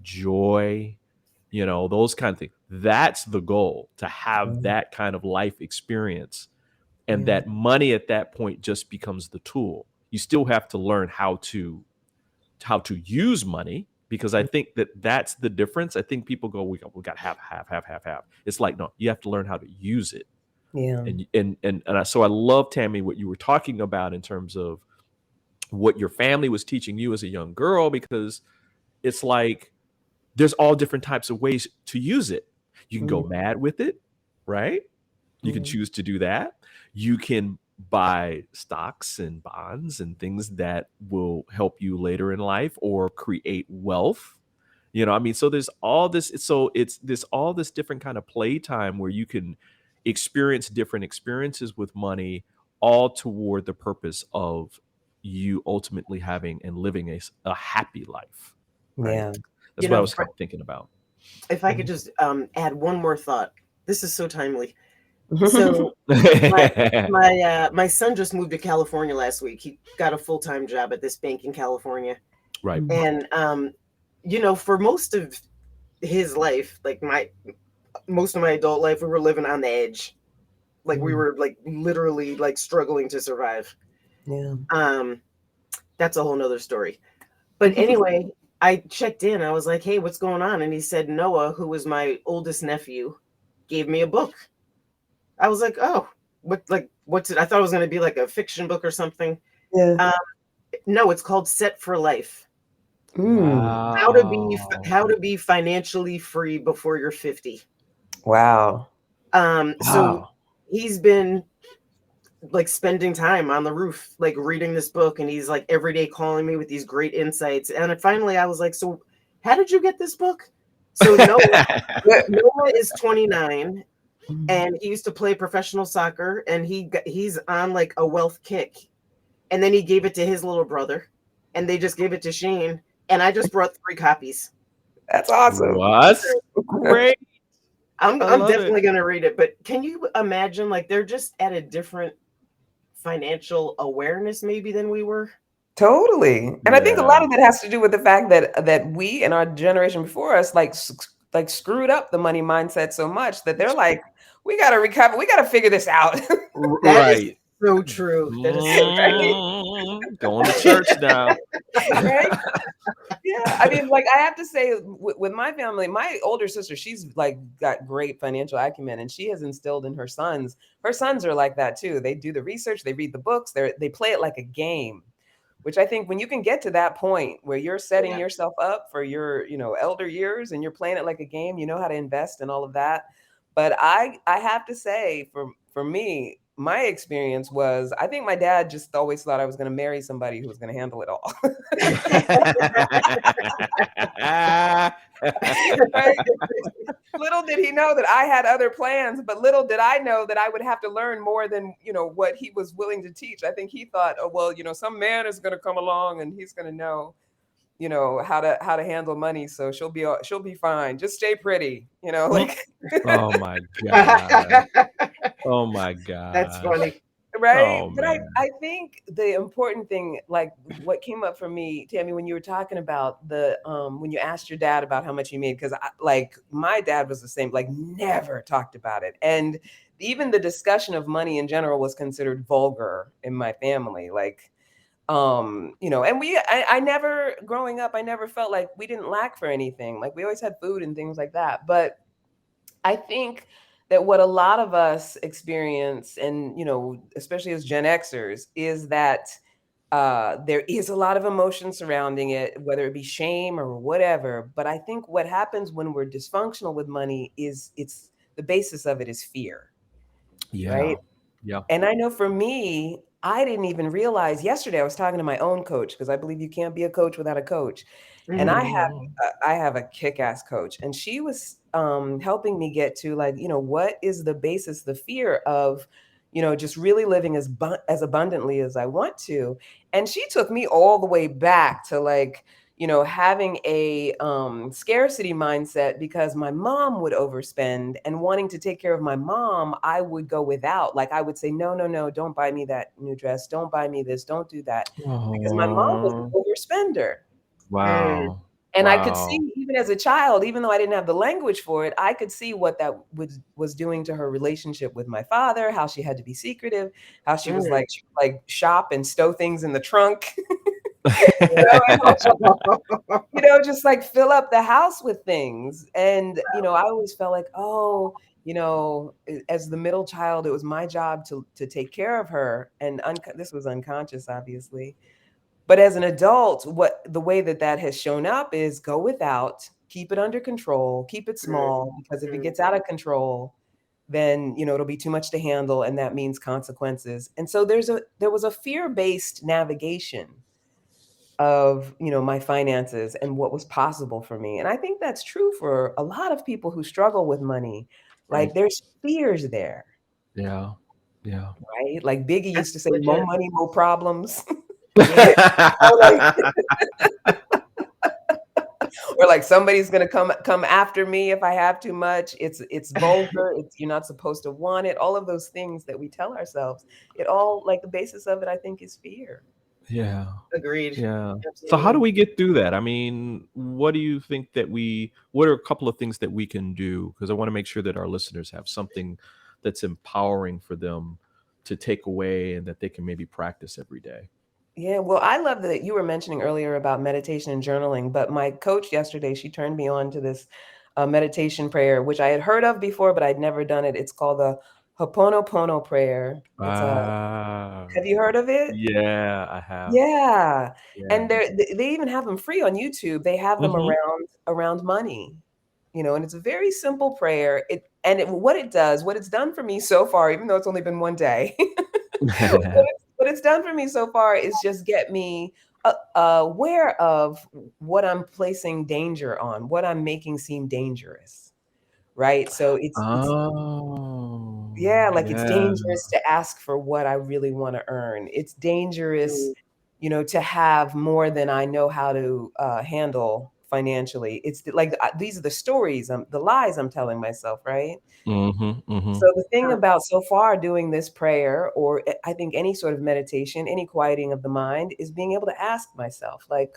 Speaker 1: joy, those kind of things. That's the goal, to have that kind of life experience. And that money at that point just becomes the tool. You still have to learn how to use money, because I think that's the difference. I think people go, we got have. It's like, no, you have to learn how to use it.
Speaker 2: Yeah.
Speaker 1: So I love, Tammy, what you were talking about in terms of what your family was teaching you as a young girl, because it's like there's all different types of ways to use it. You can go mad with it, right? You can choose to do that. You can buy stocks and bonds and things that will help you later in life or create wealth. So there's all this. It's this all this different kind of playtime where you can experience different experiences with money, all toward the purpose of you ultimately having and living a happy life. Right?
Speaker 2: Yeah.
Speaker 1: That's what I was kind of thinking about.
Speaker 3: If I could just add one more thought. This is so timely. So my son just moved to California last week. He got a full-time job at this bank in California.
Speaker 1: Right.
Speaker 3: And for most of his life, like most of my adult life, we were living on the edge. Like we were like literally like struggling to survive.
Speaker 2: Yeah.
Speaker 3: That's a whole nother story. But anyway, I checked in. I was like, hey, what's going on? And he said, Noah, who was my oldest nephew, gave me a book. I was like, oh, what's it? I thought it was going to be like a fiction book or something.
Speaker 2: Yeah.
Speaker 3: No, it's called Set for Life.
Speaker 1: Wow.
Speaker 3: How to be financially free before you're 50.
Speaker 2: Wow.
Speaker 3: So he's been like spending time on the roof, like reading this book, and he's like every day calling me with these great insights. And finally I was like, so how did you get this book? So Noah is 29. and he used to play professional soccer, and he's on like a wealth kick, and then he gave it to his little brother, and they just gave it to Shane, and I just brought 3 copies.
Speaker 2: That's awesome.
Speaker 1: Well, that's great.
Speaker 3: I'm
Speaker 1: love
Speaker 3: definitely gonna read it, but can you imagine, like, they're just at a different financial awareness maybe than we were?
Speaker 2: Totally. And I think a
Speaker 1: Yeah.
Speaker 2: lot of it has to do with the fact that we and our generation before us like screwed up the money mindset so much that they're like, we got to recover, we got to figure this out.
Speaker 3: That is
Speaker 1: Right.
Speaker 3: so true. That is so true.
Speaker 1: Going to church now.
Speaker 2: Right? Yeah, I mean, like I have to say, with my family, my older sister, she's like got great financial acumen, and she has instilled in her sons. Her sons are like that too. They do the research, they read the books, they play it like a game, which I think when you can get to that point where you're setting
Speaker 3: Yeah.
Speaker 2: yourself up for your, elder years and you're playing it like a game, you know how to invest and all of that. But I have to say, for me, my experience was, I think my dad just always thought I was going to marry somebody who was going to handle it all. Right? Little did he know that I had other plans, but little did I know that I would have to learn more than, what he was willing to teach. I think he thought, oh, well, some man is going to come along and he's going to know, how to handle money. So she'll be fine. Just stay pretty, like.
Speaker 1: Oh my God. Oh my God.
Speaker 3: That's funny.
Speaker 2: Right.
Speaker 1: Oh
Speaker 2: But
Speaker 1: man.
Speaker 2: I think the important thing, like what came up for me, Tammy, when you were talking about when you asked your dad about how much you made, because like my dad was the same, like never talked about it. And even the discussion of money in general was considered vulgar in my family. Like, and I never, growing up, I never felt like we didn't lack for anything. Like we always had food and things like that. But I think that what a lot of us experience, and especially as Gen Xers, is that there is a lot of emotion surrounding it, whether it be shame or whatever. But I think what happens when we're dysfunctional with money is it's the basis of it is fear,
Speaker 1: Yeah.
Speaker 2: right?
Speaker 1: Yeah.
Speaker 2: And I know for me, I didn't even realize yesterday I was talking to my own coach, because I believe you can't be a coach without a coach. And
Speaker 3: Mhm.
Speaker 2: I have a kick-ass coach, and she was helping me get to, like, what is the basis, the fear of, just really living as abundantly as I want to. And she took me all the way back to, like, having a scarcity mindset, because my mom would overspend, and wanting to take care of my mom, I would go without. Like I would say, no, no, no, don't buy me that new dress. Don't buy me this. Don't do that. Because my mom was an
Speaker 1: Oh,
Speaker 2: overspender.
Speaker 1: wow.
Speaker 2: And I could
Speaker 1: Wow.
Speaker 2: see, even as a child, even though I didn't have the language for it, I could see what that was doing to her relationship with my father, how she had to be secretive, how she was
Speaker 3: Mm.
Speaker 2: like shop and stow things in the trunk. Just like fill up the house with things. And, I always felt like, oh, as the middle child, it was my job to take care of her. And this was unconscious, obviously. But as an adult, the way that has shown up is go without, keep it under control, keep it small, because if it gets out of control, then, it'll be too much to handle. And that means consequences. And so there was a fear-based navigation of my finances and what was possible for me. And I think that's true for a lot of people who struggle with money. Like
Speaker 1: Right.
Speaker 2: there's fears there,
Speaker 1: Yeah. Yeah.
Speaker 2: right? Like Biggie
Speaker 3: That's
Speaker 2: used to say, more
Speaker 3: legit.
Speaker 2: money, more problems.
Speaker 3: Yeah.
Speaker 2: Or like somebody's gonna come after me if I have too much. It's vulgar. You're not supposed to want it. All of those things that we tell ourselves. It all, like, the basis of it, I think, is fear.
Speaker 1: Yeah.
Speaker 3: Agreed.
Speaker 1: Yeah. So how do
Speaker 3: Absolutely.
Speaker 1: we get through that? I mean, what do you think what are a couple of things that we can do? Because I want to make sure that our listeners have something that's empowering for them to take away and that they can maybe practice every day.
Speaker 2: Yeah, well, I love that you were mentioning earlier about meditation and journaling, but my coach yesterday, she turned me on to this meditation prayer, which I had heard of before, but I'd never done it. It's called the Ho'oponopono prayer.
Speaker 1: Ah,
Speaker 2: Have you heard of it?
Speaker 1: yeah, I have.
Speaker 2: Yeah.
Speaker 1: Yeah.
Speaker 2: And they even have them free on YouTube. They have them
Speaker 1: Mhm.
Speaker 2: around money, and it's a very simple prayer. What it's done for me so far, even though it's only been one day, what it's done for me so far is just get me aware of what I'm placing danger on, what I'm making seem dangerous. right? So it's
Speaker 1: Oh,
Speaker 2: yeah, like it's
Speaker 1: yeah.
Speaker 2: dangerous to ask for what I really want to earn. It's dangerous, to have more than I know how to handle financially. It's like these are the stories, the lies I'm telling myself, right?
Speaker 1: Mm-hmm.
Speaker 2: So the thing about so far doing this prayer, or I think any sort of meditation, any quieting of the mind, is being able to ask myself, like,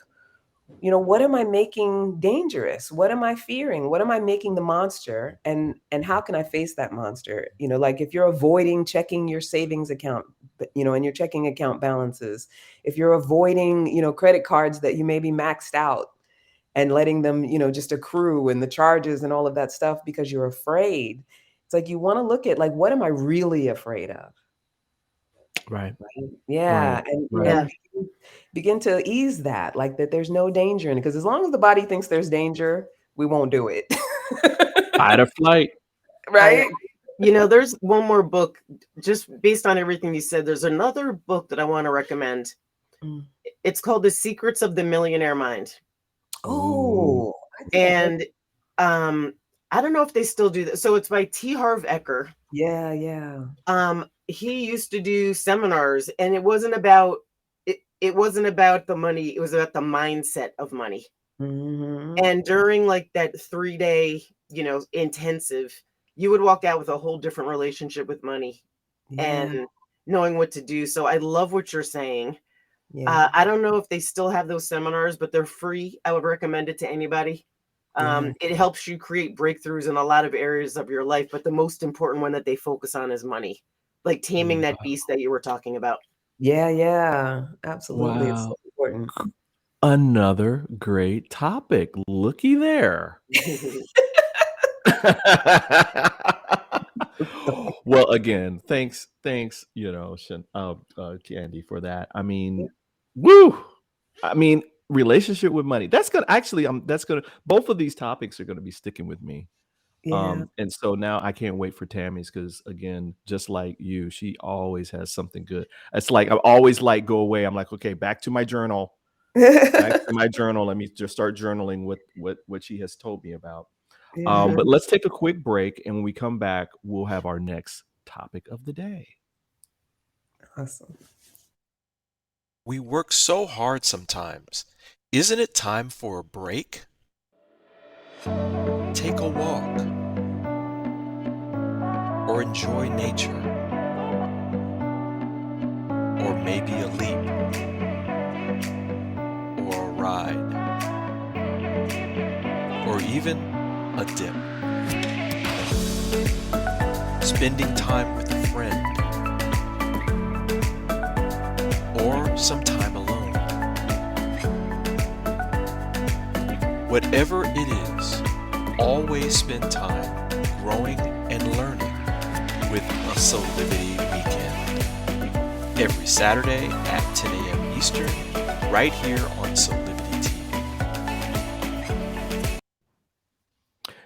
Speaker 2: what am I making dangerous? What am I fearing? What am I making the monster? And how can I face that monster? Like if you're avoiding checking your savings account, and your checking account balances, if you're avoiding, credit cards that you may be maxed out and letting them, just accrue, and the charges and all of that stuff because you're afraid. It's like you want to look at, like, what am I really afraid of?
Speaker 1: Right.
Speaker 2: Yeah.
Speaker 1: Right.
Speaker 2: And
Speaker 1: Right.
Speaker 3: Yeah.
Speaker 2: begin to ease that, like that there's no danger in it. Because as long as the body thinks there's danger, we won't do it.
Speaker 1: Fight or flight.
Speaker 2: Right?
Speaker 3: There's one more book, just based on everything you said. There's another book that I want to recommend.
Speaker 2: Mm.
Speaker 3: It's called The Secrets of the Millionaire Mind.
Speaker 2: Oh, I think I've heard.
Speaker 3: And I don't know if they still do that. So it's by T. Harv Eker.
Speaker 2: Yeah.
Speaker 3: He used to do seminars, and it wasn't about it wasn't about the money, it was about the mindset of money.
Speaker 2: Mhm.
Speaker 3: And during like that 3-day, intensive, you would walk out with a whole different relationship with money
Speaker 2: Yeah.
Speaker 3: and knowing what to do. So I love what you're saying.
Speaker 2: Yeah.
Speaker 3: I don't know if they still have those seminars, but they're free. I would recommend it to anybody.
Speaker 2: Yeah.
Speaker 3: It helps you create breakthroughs in a lot of areas of your life, but the most important one that they focus on is money, like taming that beast that you were talking about.
Speaker 2: Yeah. Absolutely. It's
Speaker 1: Wow.
Speaker 2: so important.
Speaker 1: Another great topic. Looky there. Well, again, thanks, Candy, for that. I mean, woo! I mean, relationship with money. That's gonna actually. That's gonna. Both of these topics are gonna be sticking with me.
Speaker 2: Yeah.
Speaker 1: And so now I can't wait for Tammy's, because again, just like you, she always has something good. It's like I always like go away. I'm like, okay, back to my journal. Back to my journal. Let me just start journaling what she has told me about.
Speaker 2: Yeah.
Speaker 1: But let's take a quick break, and when we come back, we'll have our next topic of the day.
Speaker 2: Awesome.
Speaker 5: We work so hard sometimes. Isn't it time for a break? Take a walk or enjoy nature, or maybe a leap or a ride, or even a dip. Spending time with a friend, or some time alone. Whatever it is, always spend time growing and learning with a Soulivity weekend. Every Saturday at 10 a.m. Eastern, right here on Soulivity TV.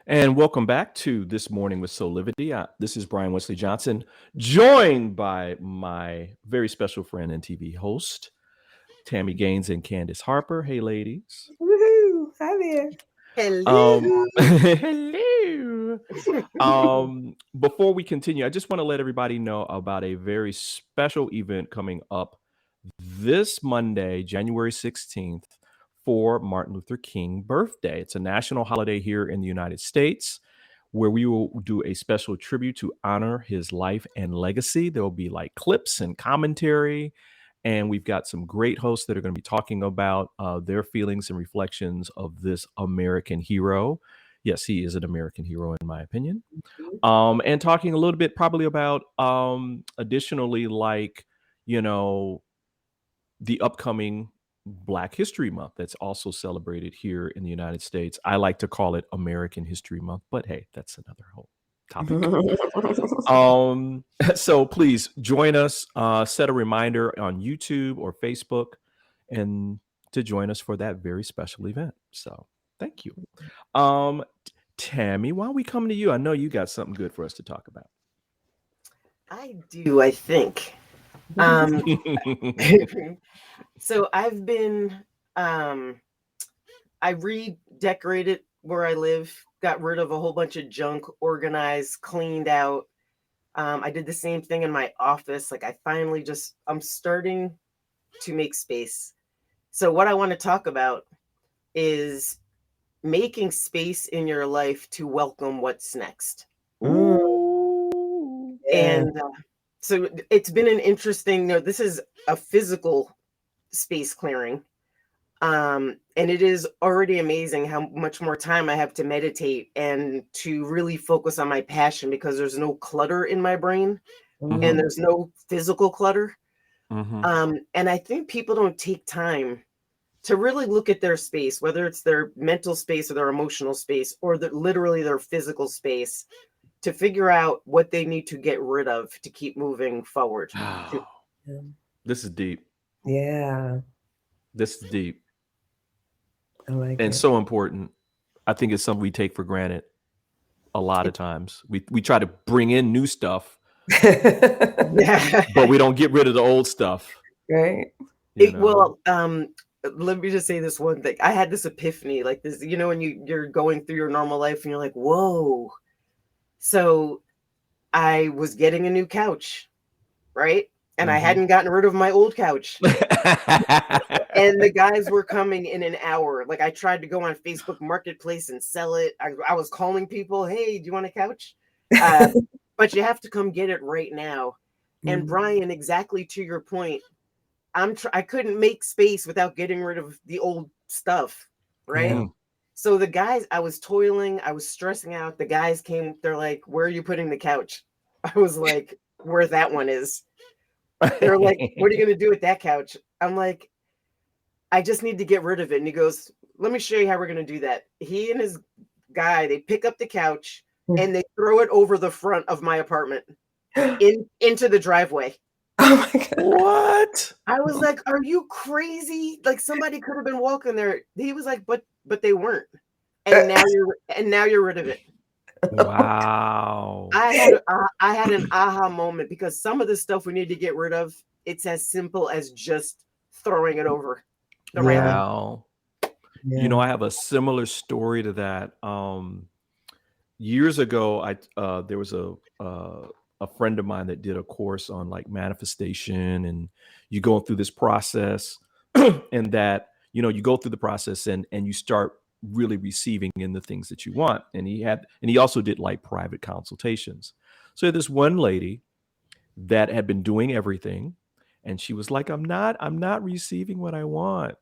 Speaker 1: And welcome back to This Morning with Soulivity. This is Brian Wesley Johnson, joined by my very special friend and TV host, Tammy Gaines and Candace Harper. Hey, ladies.
Speaker 2: Woohoo! Hi there.
Speaker 3: Hello.
Speaker 1: Hello. Before we continue, I just want to let everybody know about a very special event coming up this Monday, January 16th, for Martin Luther King birthday. It's a national holiday here in the United States, where we will do a special tribute to honor his life and legacy. There will be like clips and commentary, and we've got some great hosts that are going to be talking about their feelings and reflections of this American hero. Yes, he is an American hero, in my opinion. And talking a little bit probably about additionally, like, the upcoming Black History Month that's also celebrated here in the United States. I like to call it American History Month, but hey, that's another whole topic. So please join us, set a reminder on YouTube or Facebook, and to join us for that very special event. So thank you. Tammy, why don't we come to you? I know you got something good for us to talk about.
Speaker 3: I do, I think. So I redecorated where I live. got rid of a whole bunch of junk, organized, cleaned out. I did the same thing in my office. Like I'm starting to make space. So what I want to talk about is making space in your life to welcome what's next.
Speaker 1: Ooh.
Speaker 2: Yeah.
Speaker 3: And so it's been an interesting, this is a physical space clearing. And it is already amazing how much more time I have to meditate and to really focus on my passion, because there's no clutter in my brain and there's no physical clutter. And I think people don't take time to really look at their space, whether it's their mental space or their emotional space or literally their physical space, to figure out what they need to get rid of to keep moving forward.
Speaker 1: This is deep.
Speaker 2: Yeah.
Speaker 1: This is deep.
Speaker 2: I like
Speaker 1: And
Speaker 2: it.
Speaker 1: so important. I think it's something we take for granted a lot of times. We try to bring in new stuff,
Speaker 3: Yeah.
Speaker 1: but we don't get rid of the old stuff.
Speaker 2: Right.
Speaker 3: Well, let me just say this one thing. I had this epiphany, like this, when you're going through your normal life and you're like, whoa. So I was getting a new couch, right? And I hadn't gotten rid of my old couch. And the guys were coming in an hour. Like, I tried to go on Facebook Marketplace and sell it. I was calling people, hey, do you want a couch? But you have to come get it right now. And Brian, exactly to your point, I couldn't make space without getting rid of the old stuff, right?
Speaker 2: Yeah.
Speaker 3: So the guys, I was toiling, I was stressing out. The guys came, they're like, where are you putting the couch? I was like, where that one is. They're like, what are you going to do with that couch? I'm like, I just need to get rid of it. And he goes, let me show you how we're going to do that. He and his guy, they pick up the couch and they throw it over the front of my apartment into the driveway.
Speaker 2: Oh my God.
Speaker 1: What?
Speaker 3: I was like, are you crazy? Like, somebody could have been walking there. He was like, but they weren't. And now you're rid of it.
Speaker 1: Wow.
Speaker 3: I had an aha moment, because some of the stuff we need to get rid of, it's as simple as just throwing it over the railing.
Speaker 1: Wow. I have a similar story to that. Years ago, there was a friend of mine that did a course on like manifestation, and you go through this process and that, you go through the process and you start really receiving in the things that you want. And he also did like private consultations. So this one lady that had been doing everything, and she was like, I'm not receiving what I want.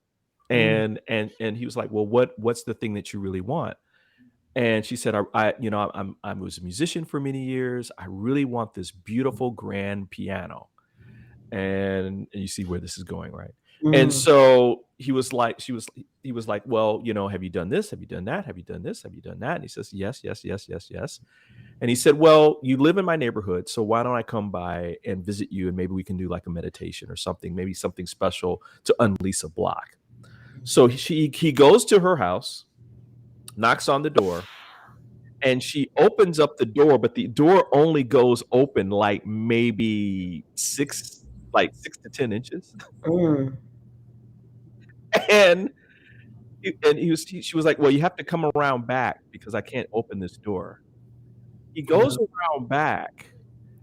Speaker 1: And he was like, well, what's the thing that you really want? And she said, I was a musician for many years. I really want this beautiful grand piano. And you see where this is going, right? And so he was like, well, have you done this? Have you done that? Have you done this? Have you done that? And he says, yes. And he said, well, you live in my neighborhood, so why don't I come by and visit you, and maybe we can do like a meditation or something, maybe something special to unleash a block. So he goes to her house, knocks on the door, and she opens up the door, but the door only goes open like maybe 6 to 10 inches. And she was like, well, you have to come around back because I can't open this door. He goes around back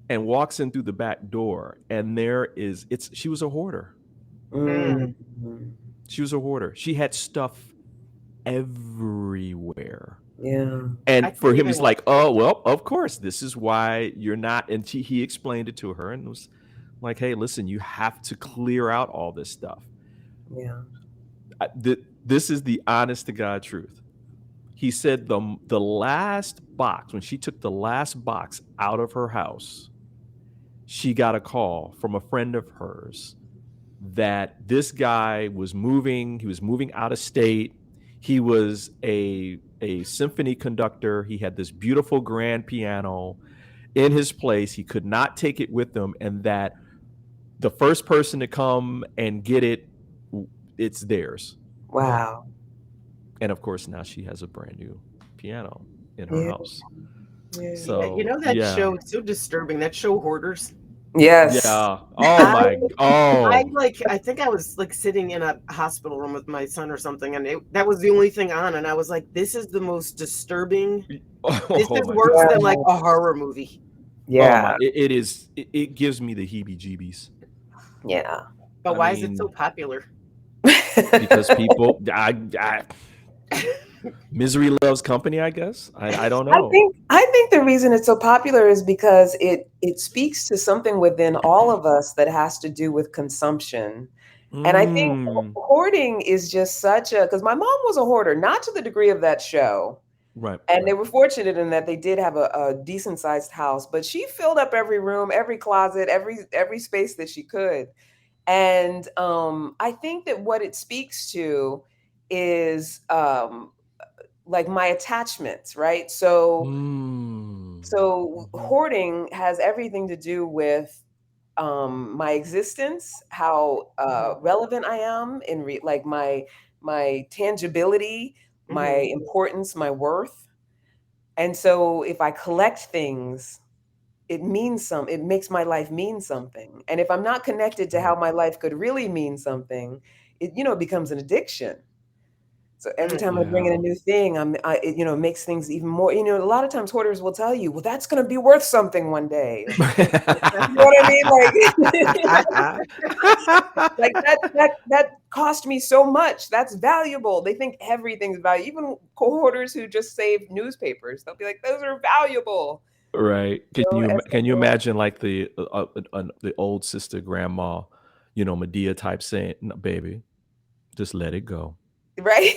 Speaker 1: and walks in through the back door, and she was a hoarder. She was a hoarder. She had stuff everywhere.
Speaker 2: Yeah.
Speaker 1: And for him, it's like, oh, well, of course, this is why you're not. And he explained it to her and was like, hey, listen, you have to clear out all this stuff.
Speaker 2: Yeah.
Speaker 1: This is the honest to God truth. He said the last box, when she took the last box out of her house, she got a call from a friend of hers that this guy was moving. He was moving out of state. He was a symphony conductor. He had this beautiful grand piano in his place. He could not take it with him, and that the first person to come and get it, it's theirs.
Speaker 2: Wow.
Speaker 1: And of course, now she has a brand new piano in her house.
Speaker 2: Yeah.
Speaker 1: So
Speaker 3: that show, it's so disturbing. That show, Hoarders.
Speaker 2: Yes.
Speaker 1: Yeah. Oh
Speaker 3: I
Speaker 1: my. Oh.
Speaker 3: I think I was like sitting in a hospital room with my son or something, and that was the only thing on, and I was like, this is the most disturbing. This
Speaker 1: Oh
Speaker 3: is
Speaker 1: my
Speaker 3: worse
Speaker 1: God.
Speaker 3: than like
Speaker 2: Yeah.
Speaker 3: a horror movie.
Speaker 1: Oh my.
Speaker 2: Yeah.
Speaker 1: It is. It gives me the heebie-jeebies.
Speaker 2: Yeah.
Speaker 3: But
Speaker 1: I
Speaker 3: why is it so
Speaker 1: mean,
Speaker 3: popular?
Speaker 1: because people, misery loves company. I guess. I don't know.
Speaker 2: I think the reason it's so popular is because it speaks to something within all of us that has to do with consumption. And I think
Speaker 1: Mm.
Speaker 2: hoarding is just such a, because my mom was a hoarder, not to the degree of that show.
Speaker 1: Right.
Speaker 2: And they
Speaker 1: Right.
Speaker 2: were fortunate in that they did have a decent sized house, but she filled up every room, every closet, every space that she could. And I think that what it speaks to is like my attachments, right?
Speaker 1: Mm.
Speaker 2: So
Speaker 1: Mhm.
Speaker 2: hoarding has everything to do with my existence, how relevant I am in like my tangibility, my
Speaker 3: Mhm.
Speaker 2: importance, my worth. And so if I collect things, it makes my life mean something. And if I'm not connected to how
Speaker 1: Right.
Speaker 2: my life could really mean something, it becomes an addiction. So every time I bring in a
Speaker 1: Yeah.
Speaker 2: new thing, it, makes things even more. A lot of times hoarders will tell you, "Well, that's going to be worth something one day." You know what I mean? Like that cost me so much. That's valuable. They think everything's valuable. Even hoarders who just save newspapers, they'll be like, "Those are valuable."
Speaker 1: Right.
Speaker 2: So as
Speaker 1: Can you
Speaker 2: they go,
Speaker 1: imagine like the old sister grandma, Medea type saying, "No, baby, just let it go.
Speaker 2: right?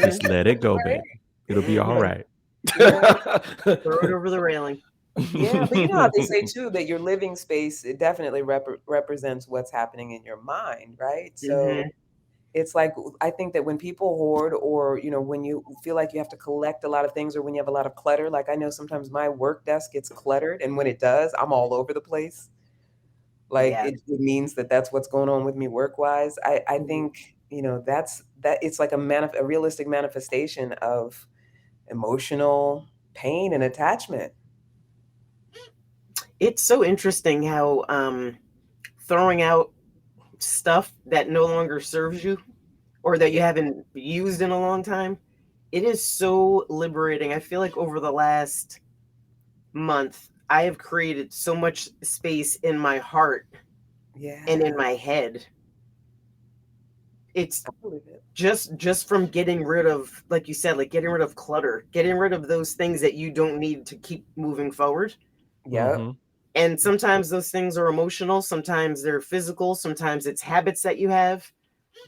Speaker 1: Just
Speaker 3: Mhm.
Speaker 1: let it go,
Speaker 2: Right?
Speaker 1: baby. It'll be all
Speaker 3: Mhm.
Speaker 1: right."
Speaker 2: Yeah.
Speaker 3: Throw it over the railing.
Speaker 2: Yeah, but you know how they say too that your living space, it definitely represents what's happening in your mind, right?
Speaker 3: Mhm.
Speaker 2: So it's like I think that when people hoard, or when you feel like you have to collect a lot of things, or when you have a lot of clutter, like I know sometimes my work desk gets cluttered, and when it does, I'm all over the place. Like
Speaker 3: Yeah.
Speaker 2: it means that that's what's going on with me work wise. I
Speaker 3: Mhm.
Speaker 2: think that it's like a realistic manifestation of emotional pain and attachment.
Speaker 3: It's so interesting how throwing out stuff that no longer serves you or that you
Speaker 2: Yeah.
Speaker 3: haven't used in a long time, it is so liberating. I feel like over the last month, I have created so much space in my heart and in
Speaker 2: Yeah.
Speaker 3: my head. It's
Speaker 2: I believe it.
Speaker 3: just from getting rid of, like you said, like getting rid of clutter, getting rid of those things that you don't need to keep moving forward.
Speaker 2: Yep.
Speaker 1: Hmm.
Speaker 3: And sometimes those things are emotional, sometimes they're physical, sometimes it's habits that you have.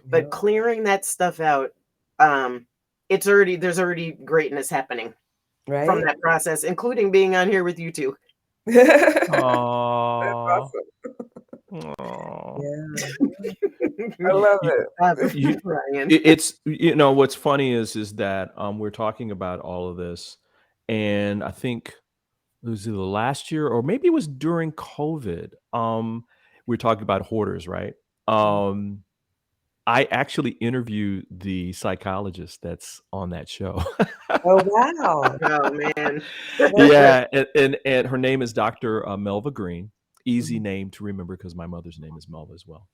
Speaker 3: But
Speaker 2: Yep.
Speaker 3: clearing that stuff out, um, there's already greatness happening from
Speaker 2: Right?
Speaker 3: that process, including being on here with you two.
Speaker 2: That's
Speaker 1: Aww.
Speaker 2: awesome.
Speaker 1: Aww.
Speaker 2: Yeah. I love
Speaker 1: You,
Speaker 2: it.
Speaker 1: you,
Speaker 3: Ryan.
Speaker 1: it's what's funny is that we're talking about all of this, and I think it was either last year or maybe it was during COVID. We were talking about hoarders, right? Um, I actually interviewed the psychologist that's on that show.
Speaker 2: Oh, wow.
Speaker 3: Oh man.
Speaker 1: Yeah, and her name is Dr. Melva Green. Easy
Speaker 2: Mhm,
Speaker 1: name to remember because my mother's name is Melva as well.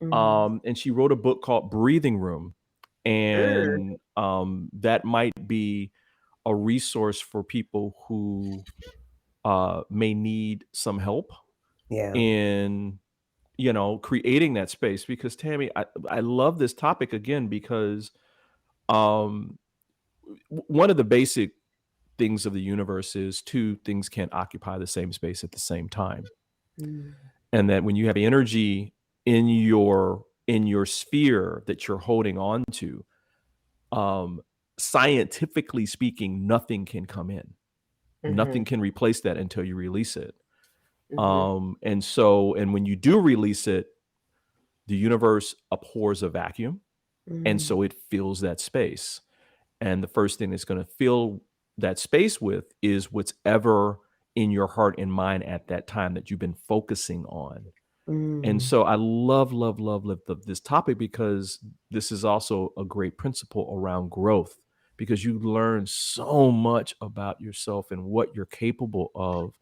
Speaker 2: mhm.
Speaker 1: And she wrote a book called Breathing Room,
Speaker 3: Mm,
Speaker 1: and that might be a resource for people who may need some help
Speaker 2: Yeah.
Speaker 1: in creating that space. Because Tammy, I love this topic again because um, one of the basic things of the universe is two things can't occupy the same space at the same time,
Speaker 2: Mm,
Speaker 1: and that when you have energy in your sphere that you're holding on to, um, scientifically speaking, nothing can come in. Nothing
Speaker 3: mhm,
Speaker 1: can replace that until you release it.
Speaker 3: mhm,
Speaker 1: And when you do release it, the universe abhors a vacuum, and
Speaker 2: mm,
Speaker 1: so it fills that space. And the first thing it's going to fill that space with is what's ever in your heart and mind at that time that you've been focusing on. And
Speaker 2: mm.
Speaker 1: so I love, love, love, love this topic because this is also a great principle around growth, because you learn so much about yourself and what you're capable of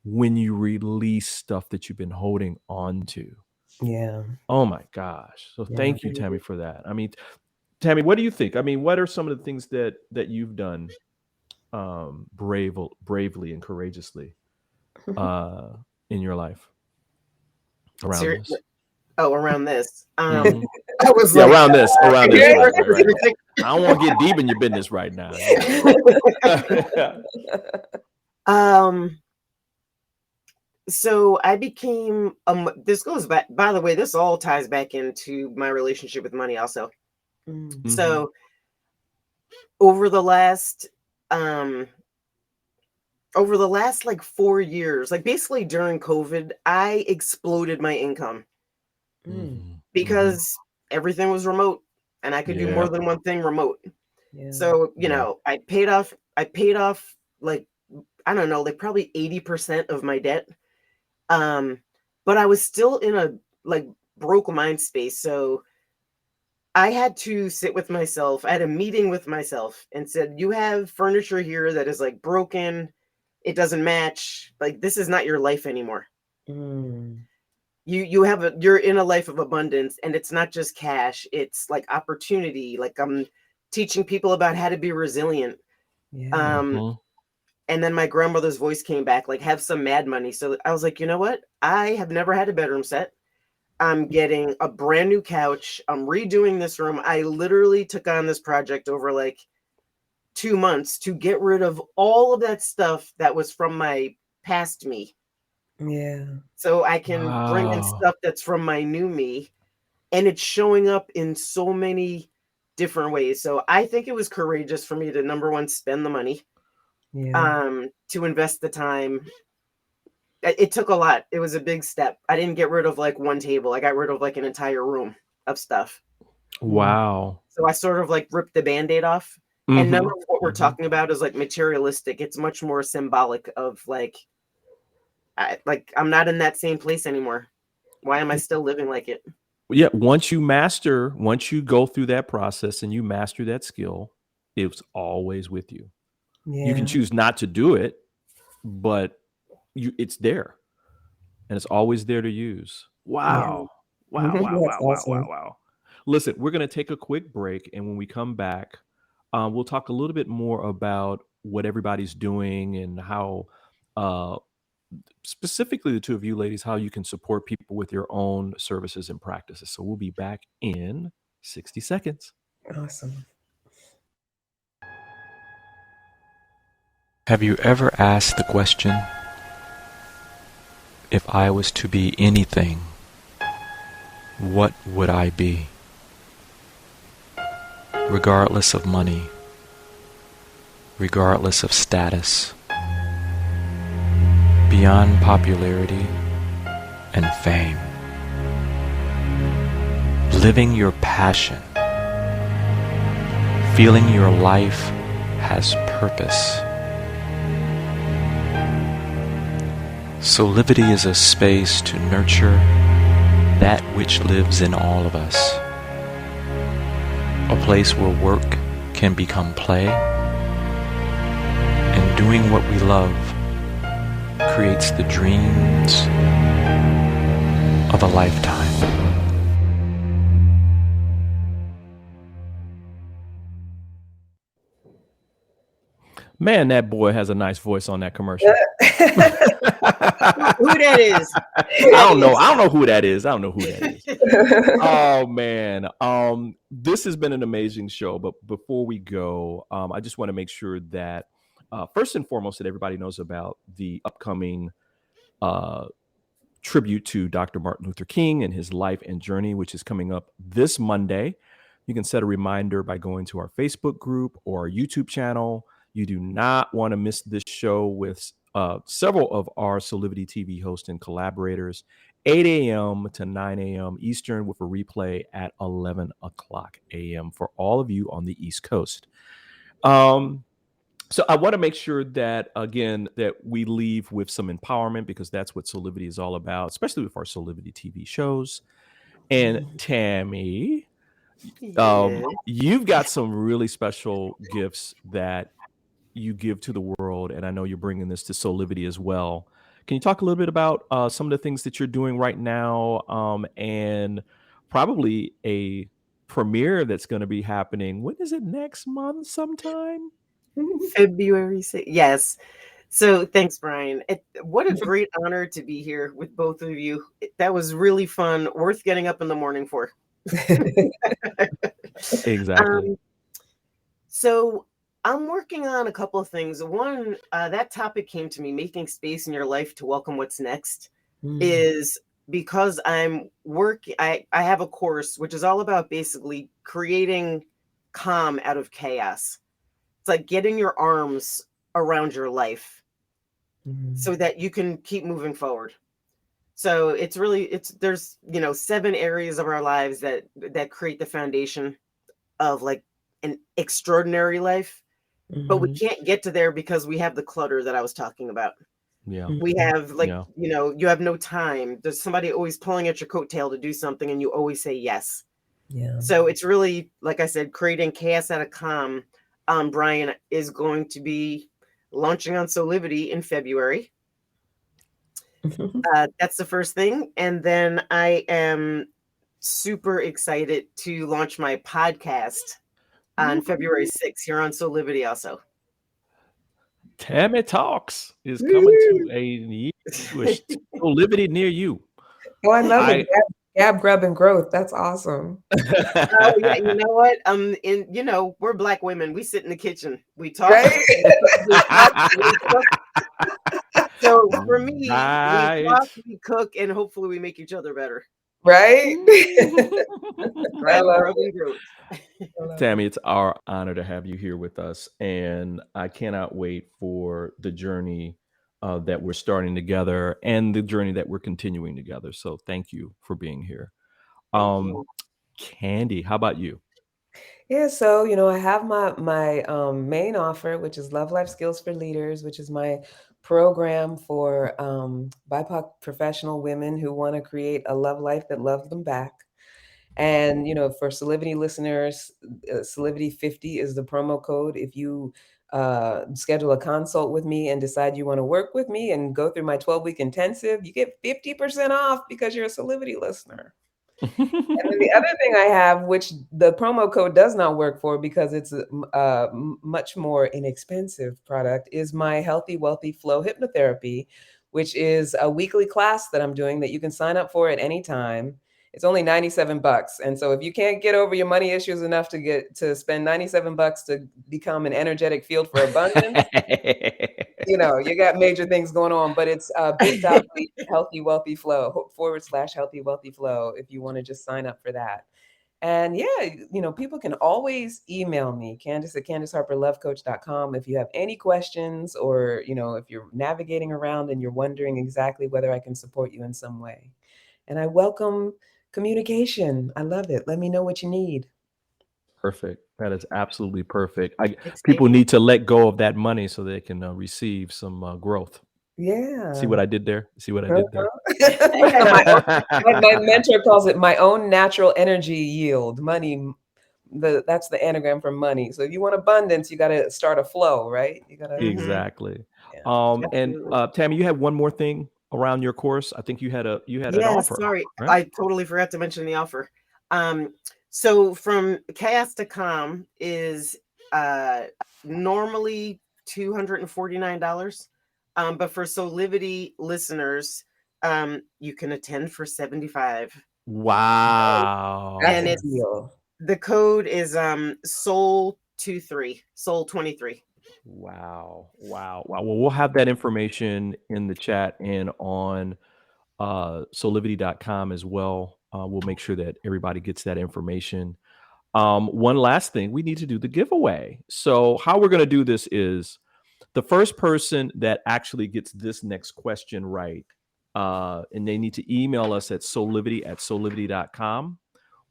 Speaker 1: when you release stuff that you've been holding on to.
Speaker 2: Yeah.
Speaker 1: Oh my gosh. So
Speaker 2: Yeah.
Speaker 1: thank you, Tammy, for that. I mean, Tammy, what do you think? I mean, what are some of the things that you've done bravely and courageously in your life around this?
Speaker 3: Oh, around this.
Speaker 1: Mhm.
Speaker 3: I was
Speaker 1: Yeah,
Speaker 3: like,
Speaker 1: around this, right.
Speaker 3: ridiculous.
Speaker 1: I don't want to get deep in your business right now.
Speaker 3: So I became this goes back, by the way, this all ties back into my relationship with money also.
Speaker 2: Mm.
Speaker 3: So over the last like 4 years, like basically during COVID, I exploded my income because everything was remote and I could do more than one thing remote.
Speaker 2: Yeah.
Speaker 3: So, you know, I paid off like, I don't know, like probably 80% of my debt. But I was still in a like broke mind space. So I had to sit with myself. I had a meeting with myself and said, you have furniture here that is like broken. It doesn't match. Like, this is not your life anymore.
Speaker 2: Mm.
Speaker 3: You're in a life of abundance, and it's not just cash. It's like opportunity. Like, I'm teaching people about how to be resilient.
Speaker 2: Yeah.
Speaker 3: And then my grandmother's voice came back, like, have some mad money. So I was like, you know what? I have never had a bedroom set. I'm getting a brand new couch. I'm redoing this room. I literally took on this project over like 2 months to get rid of all of that stuff that was from my past me.
Speaker 2: Yeah.
Speaker 3: So I can bring in stuff that's from my new me. And it's showing up in so many different ways. So I think it was courageous for me to, number one, spend the money.
Speaker 2: Yeah.
Speaker 3: To invest the time. It took a lot. It was a big step. I didn't get rid of like one table. I got rid of like an entire room of stuff.
Speaker 1: Wow.
Speaker 3: So I sort of like ripped the Band-Aid off. And none of what we're talking about is like materialistic. It's much more symbolic of like, I'm not in that same place anymore. Why am I still living like it?
Speaker 1: Yeah, once you go through that process and you master that skill, it's always with you.
Speaker 2: Yeah.
Speaker 1: You can choose not to do it, but it's there. And it's always there to use. Wow. Wow, wow, wow,
Speaker 2: That's
Speaker 1: wow,
Speaker 2: awesome.
Speaker 1: wow, wow. Listen, we're going to take a quick break. And when we come back, we'll talk a little bit more about what everybody's doing and how, specifically the two of you ladies, how you can support people with your own services and practices. So we'll be back in 60 seconds.
Speaker 2: Awesome.
Speaker 5: Have you ever asked the question, if I was to be anything, what would I be? Regardless of money, regardless of status, beyond popularity and fame, living your passion, feeling your life has purpose. Soulivity is a space to nurture that which lives in all of us. A place where work can become play, and doing what we love creates the dreams of a lifetime.
Speaker 1: Man, that boy has a nice voice on that commercial.
Speaker 3: Who that is?
Speaker 1: I don't know who that is. Oh man. This has been an amazing show, but before we go, I just want to make sure that first and foremost that everybody knows about the upcoming tribute to Dr. Martin Luther King and his life and journey, which is coming up this Monday. You can set a reminder by going to our Facebook group or our YouTube channel. You do not want to miss this show with several of our Soulivity TV hosts and collaborators, 8 a.m. to 9 a.m. Eastern, with a replay at 11 o'clock a.m. for all of you on the East Coast. So I want to make sure that, again, that we leave with some empowerment, because that's what Soulivity is all about, especially with our Soulivity TV shows. And Tammy, you've got some really special gifts that you give to the world, and I know you're bringing this to Soulivity as well. Can you talk a little bit about some of the things that you're doing right now, and probably a premiere that's going to be happening? When is it? Next month sometime?
Speaker 3: February 6th. Yes. So thanks, Brian. What a great honor to be here with both of you. That was really fun, worth getting up in the morning for.
Speaker 1: Exactly.
Speaker 3: So I'm working on a couple of things. One, that topic came to me, making space in your life to welcome what's next, is because I'm working, I have a course which is all about basically creating calm out of chaos. It's like getting your arms around your life so that you can keep moving forward. So there's 7 areas of our lives that create the foundation of like an extraordinary life, but we can't get to there because we have the clutter that I was talking about.
Speaker 1: Yeah.
Speaker 3: We have
Speaker 1: Yeah.
Speaker 3: you have no time. There's somebody always pulling at your coattail to do something and you always say yes.
Speaker 2: Yeah.
Speaker 3: So it's really, like I said, creating chaos out of calm. Brian is going to be launching on Soulivity in February. That's the first thing. And then I am super excited to launch my podcast on February 6th here on Soulivity also.
Speaker 1: Tammy Talks is coming to a Soulivity near you.
Speaker 2: Oh, I love it. Gab, grub, and growth. That's awesome.
Speaker 3: Oh yeah, you know what? We're Black women. We sit in the kitchen. We talk.
Speaker 2: Right?
Speaker 3: we cook. So for me, we talk, we cook, and hopefully we make each other better.
Speaker 2: Right? I love
Speaker 3: it.
Speaker 1: Tammy, it's our honor to have you here with us, and I cannot wait for the journey that we're starting together and the journey that we're continuing together. So thank you for being here. Candy, how about you?
Speaker 2: Yeah, so I have my main offer, which is Love Life Skills for Leaders, which is my program for BIPOC professional women who want to create a love life that loves them back. And for Soulivity listeners, Soulivity 50 is the promo code. If you schedule a consult with me and decide you want to work with me and go through my 12-week intensive, you get 50% off because you're a Soulivity listener. And then the other thing I have, which the promo code does not work for because it's a much more inexpensive product, is my Healthy Wealthy Flow Hypnotherapy, which is a weekly class that I'm doing that you can sign up for at any time. It's only $97. And so if you can't get over your money issues enough to spend $97 to become an energetic field for abundance, you got major things going on, but it's bit.ly Healthy Wealthy Flow / Healthy Wealthy Flow if you want to just sign up for that. And yeah, people can always email me, Candice@CandiceHarperLoveCoach.com, if you have any questions, or if you're navigating around and you're wondering exactly whether I can support you in some way. And I welcome communication. I love it. Let me know what you need.
Speaker 1: Perfect. That is absolutely perfect. People need to let go of that money so they can receive some growth.
Speaker 2: Yeah.
Speaker 1: See what I did there? See what I did there?
Speaker 2: My mentor calls it my own natural energy yield. Money. That's the anagram for money. So if you want abundance, you got to start a flow, right? You got to
Speaker 1: exactly.
Speaker 2: Yeah.
Speaker 1: And Tammy, you had one more thing around your course. I think you had an offer.
Speaker 3: Sorry,
Speaker 1: right?
Speaker 3: I totally forgot to mention the offer. So from chaos to calm is normally $249. But for Soulivity listeners, you can attend for $75.
Speaker 1: Wow.
Speaker 3: And the code is Soul23, Soul23.
Speaker 1: Wow. Well, we'll have that information in the chat and on soulivity.com as well. We'll make sure that everybody gets that information. One last thing, we need to do the giveaway. So how we're going to do this is the first person that actually gets this next question right, and they need to email us at soulivity@soulivity.com,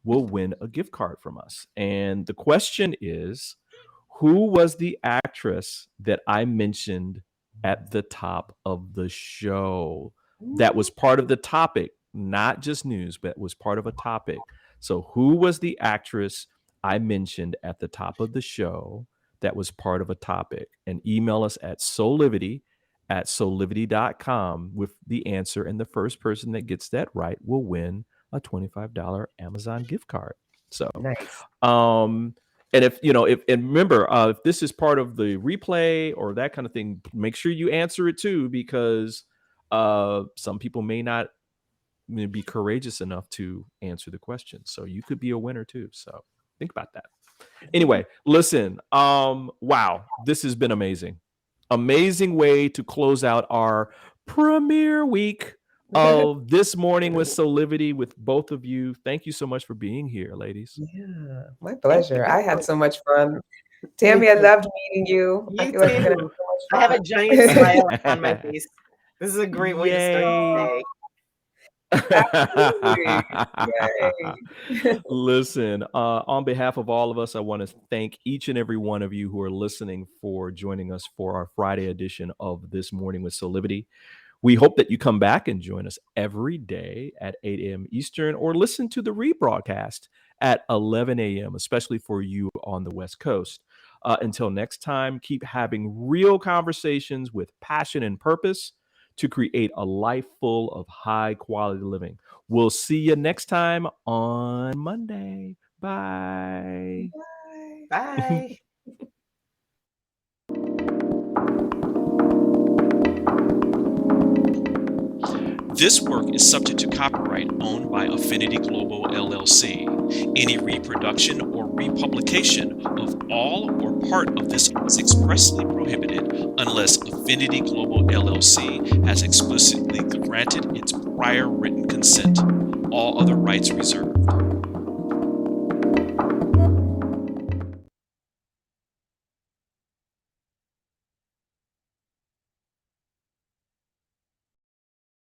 Speaker 1: will win a gift card from us. And the question is, who was the actress that I mentioned at the top of the show that was part of the topic, not just news, but was part of a topic? So who was the actress I mentioned at the top of the show that was part of a topic? And email us at soulivity at soulivity.com with the answer, and the first person that gets that right will win a $25 Amazon gift card. So,
Speaker 2: Nice.
Speaker 1: and if and remember, if this is part of the replay or that kind of thing, make sure you answer it too, because some people may not be courageous enough to answer the question. So you could be a winner too. So think about that. Anyway, listen, wow, this has been amazing. Amazing way to close out our premiere week of This Morning with Soulivity with both of you. Thank you so much for being here, ladies.
Speaker 2: Yeah, my pleasure. I had so much fun. Tammy,
Speaker 3: Me
Speaker 2: I
Speaker 3: too.
Speaker 2: loved meeting you. I
Speaker 3: You
Speaker 2: feel like we're gonna have
Speaker 3: too.
Speaker 2: so
Speaker 3: I
Speaker 2: much
Speaker 3: have a
Speaker 2: fun.
Speaker 3: giant smile on my face. This is a great way to start the
Speaker 1: Yay.
Speaker 3: day.
Speaker 2: Absolutely. Yay.
Speaker 1: Listen, on behalf of all of us, I want to thank each and every one of you who are listening for joining us for our Friday edition of This Morning with Soulivity. We hope that you come back and join us every day at 8 a.m. Eastern, or listen to the rebroadcast at 11 a.m., especially for you on the West Coast. Until next time, keep having real conversations with passion and purpose to create a life full of high quality living. We'll see you next time on Monday. Bye.
Speaker 3: Bye.
Speaker 5: This work is subject to copyright owned by Affinity Global LLC. Any reproduction or republication of all or part of this is expressly prohibited unless Affinity Global LLC has explicitly granted its prior written consent. All other rights reserved.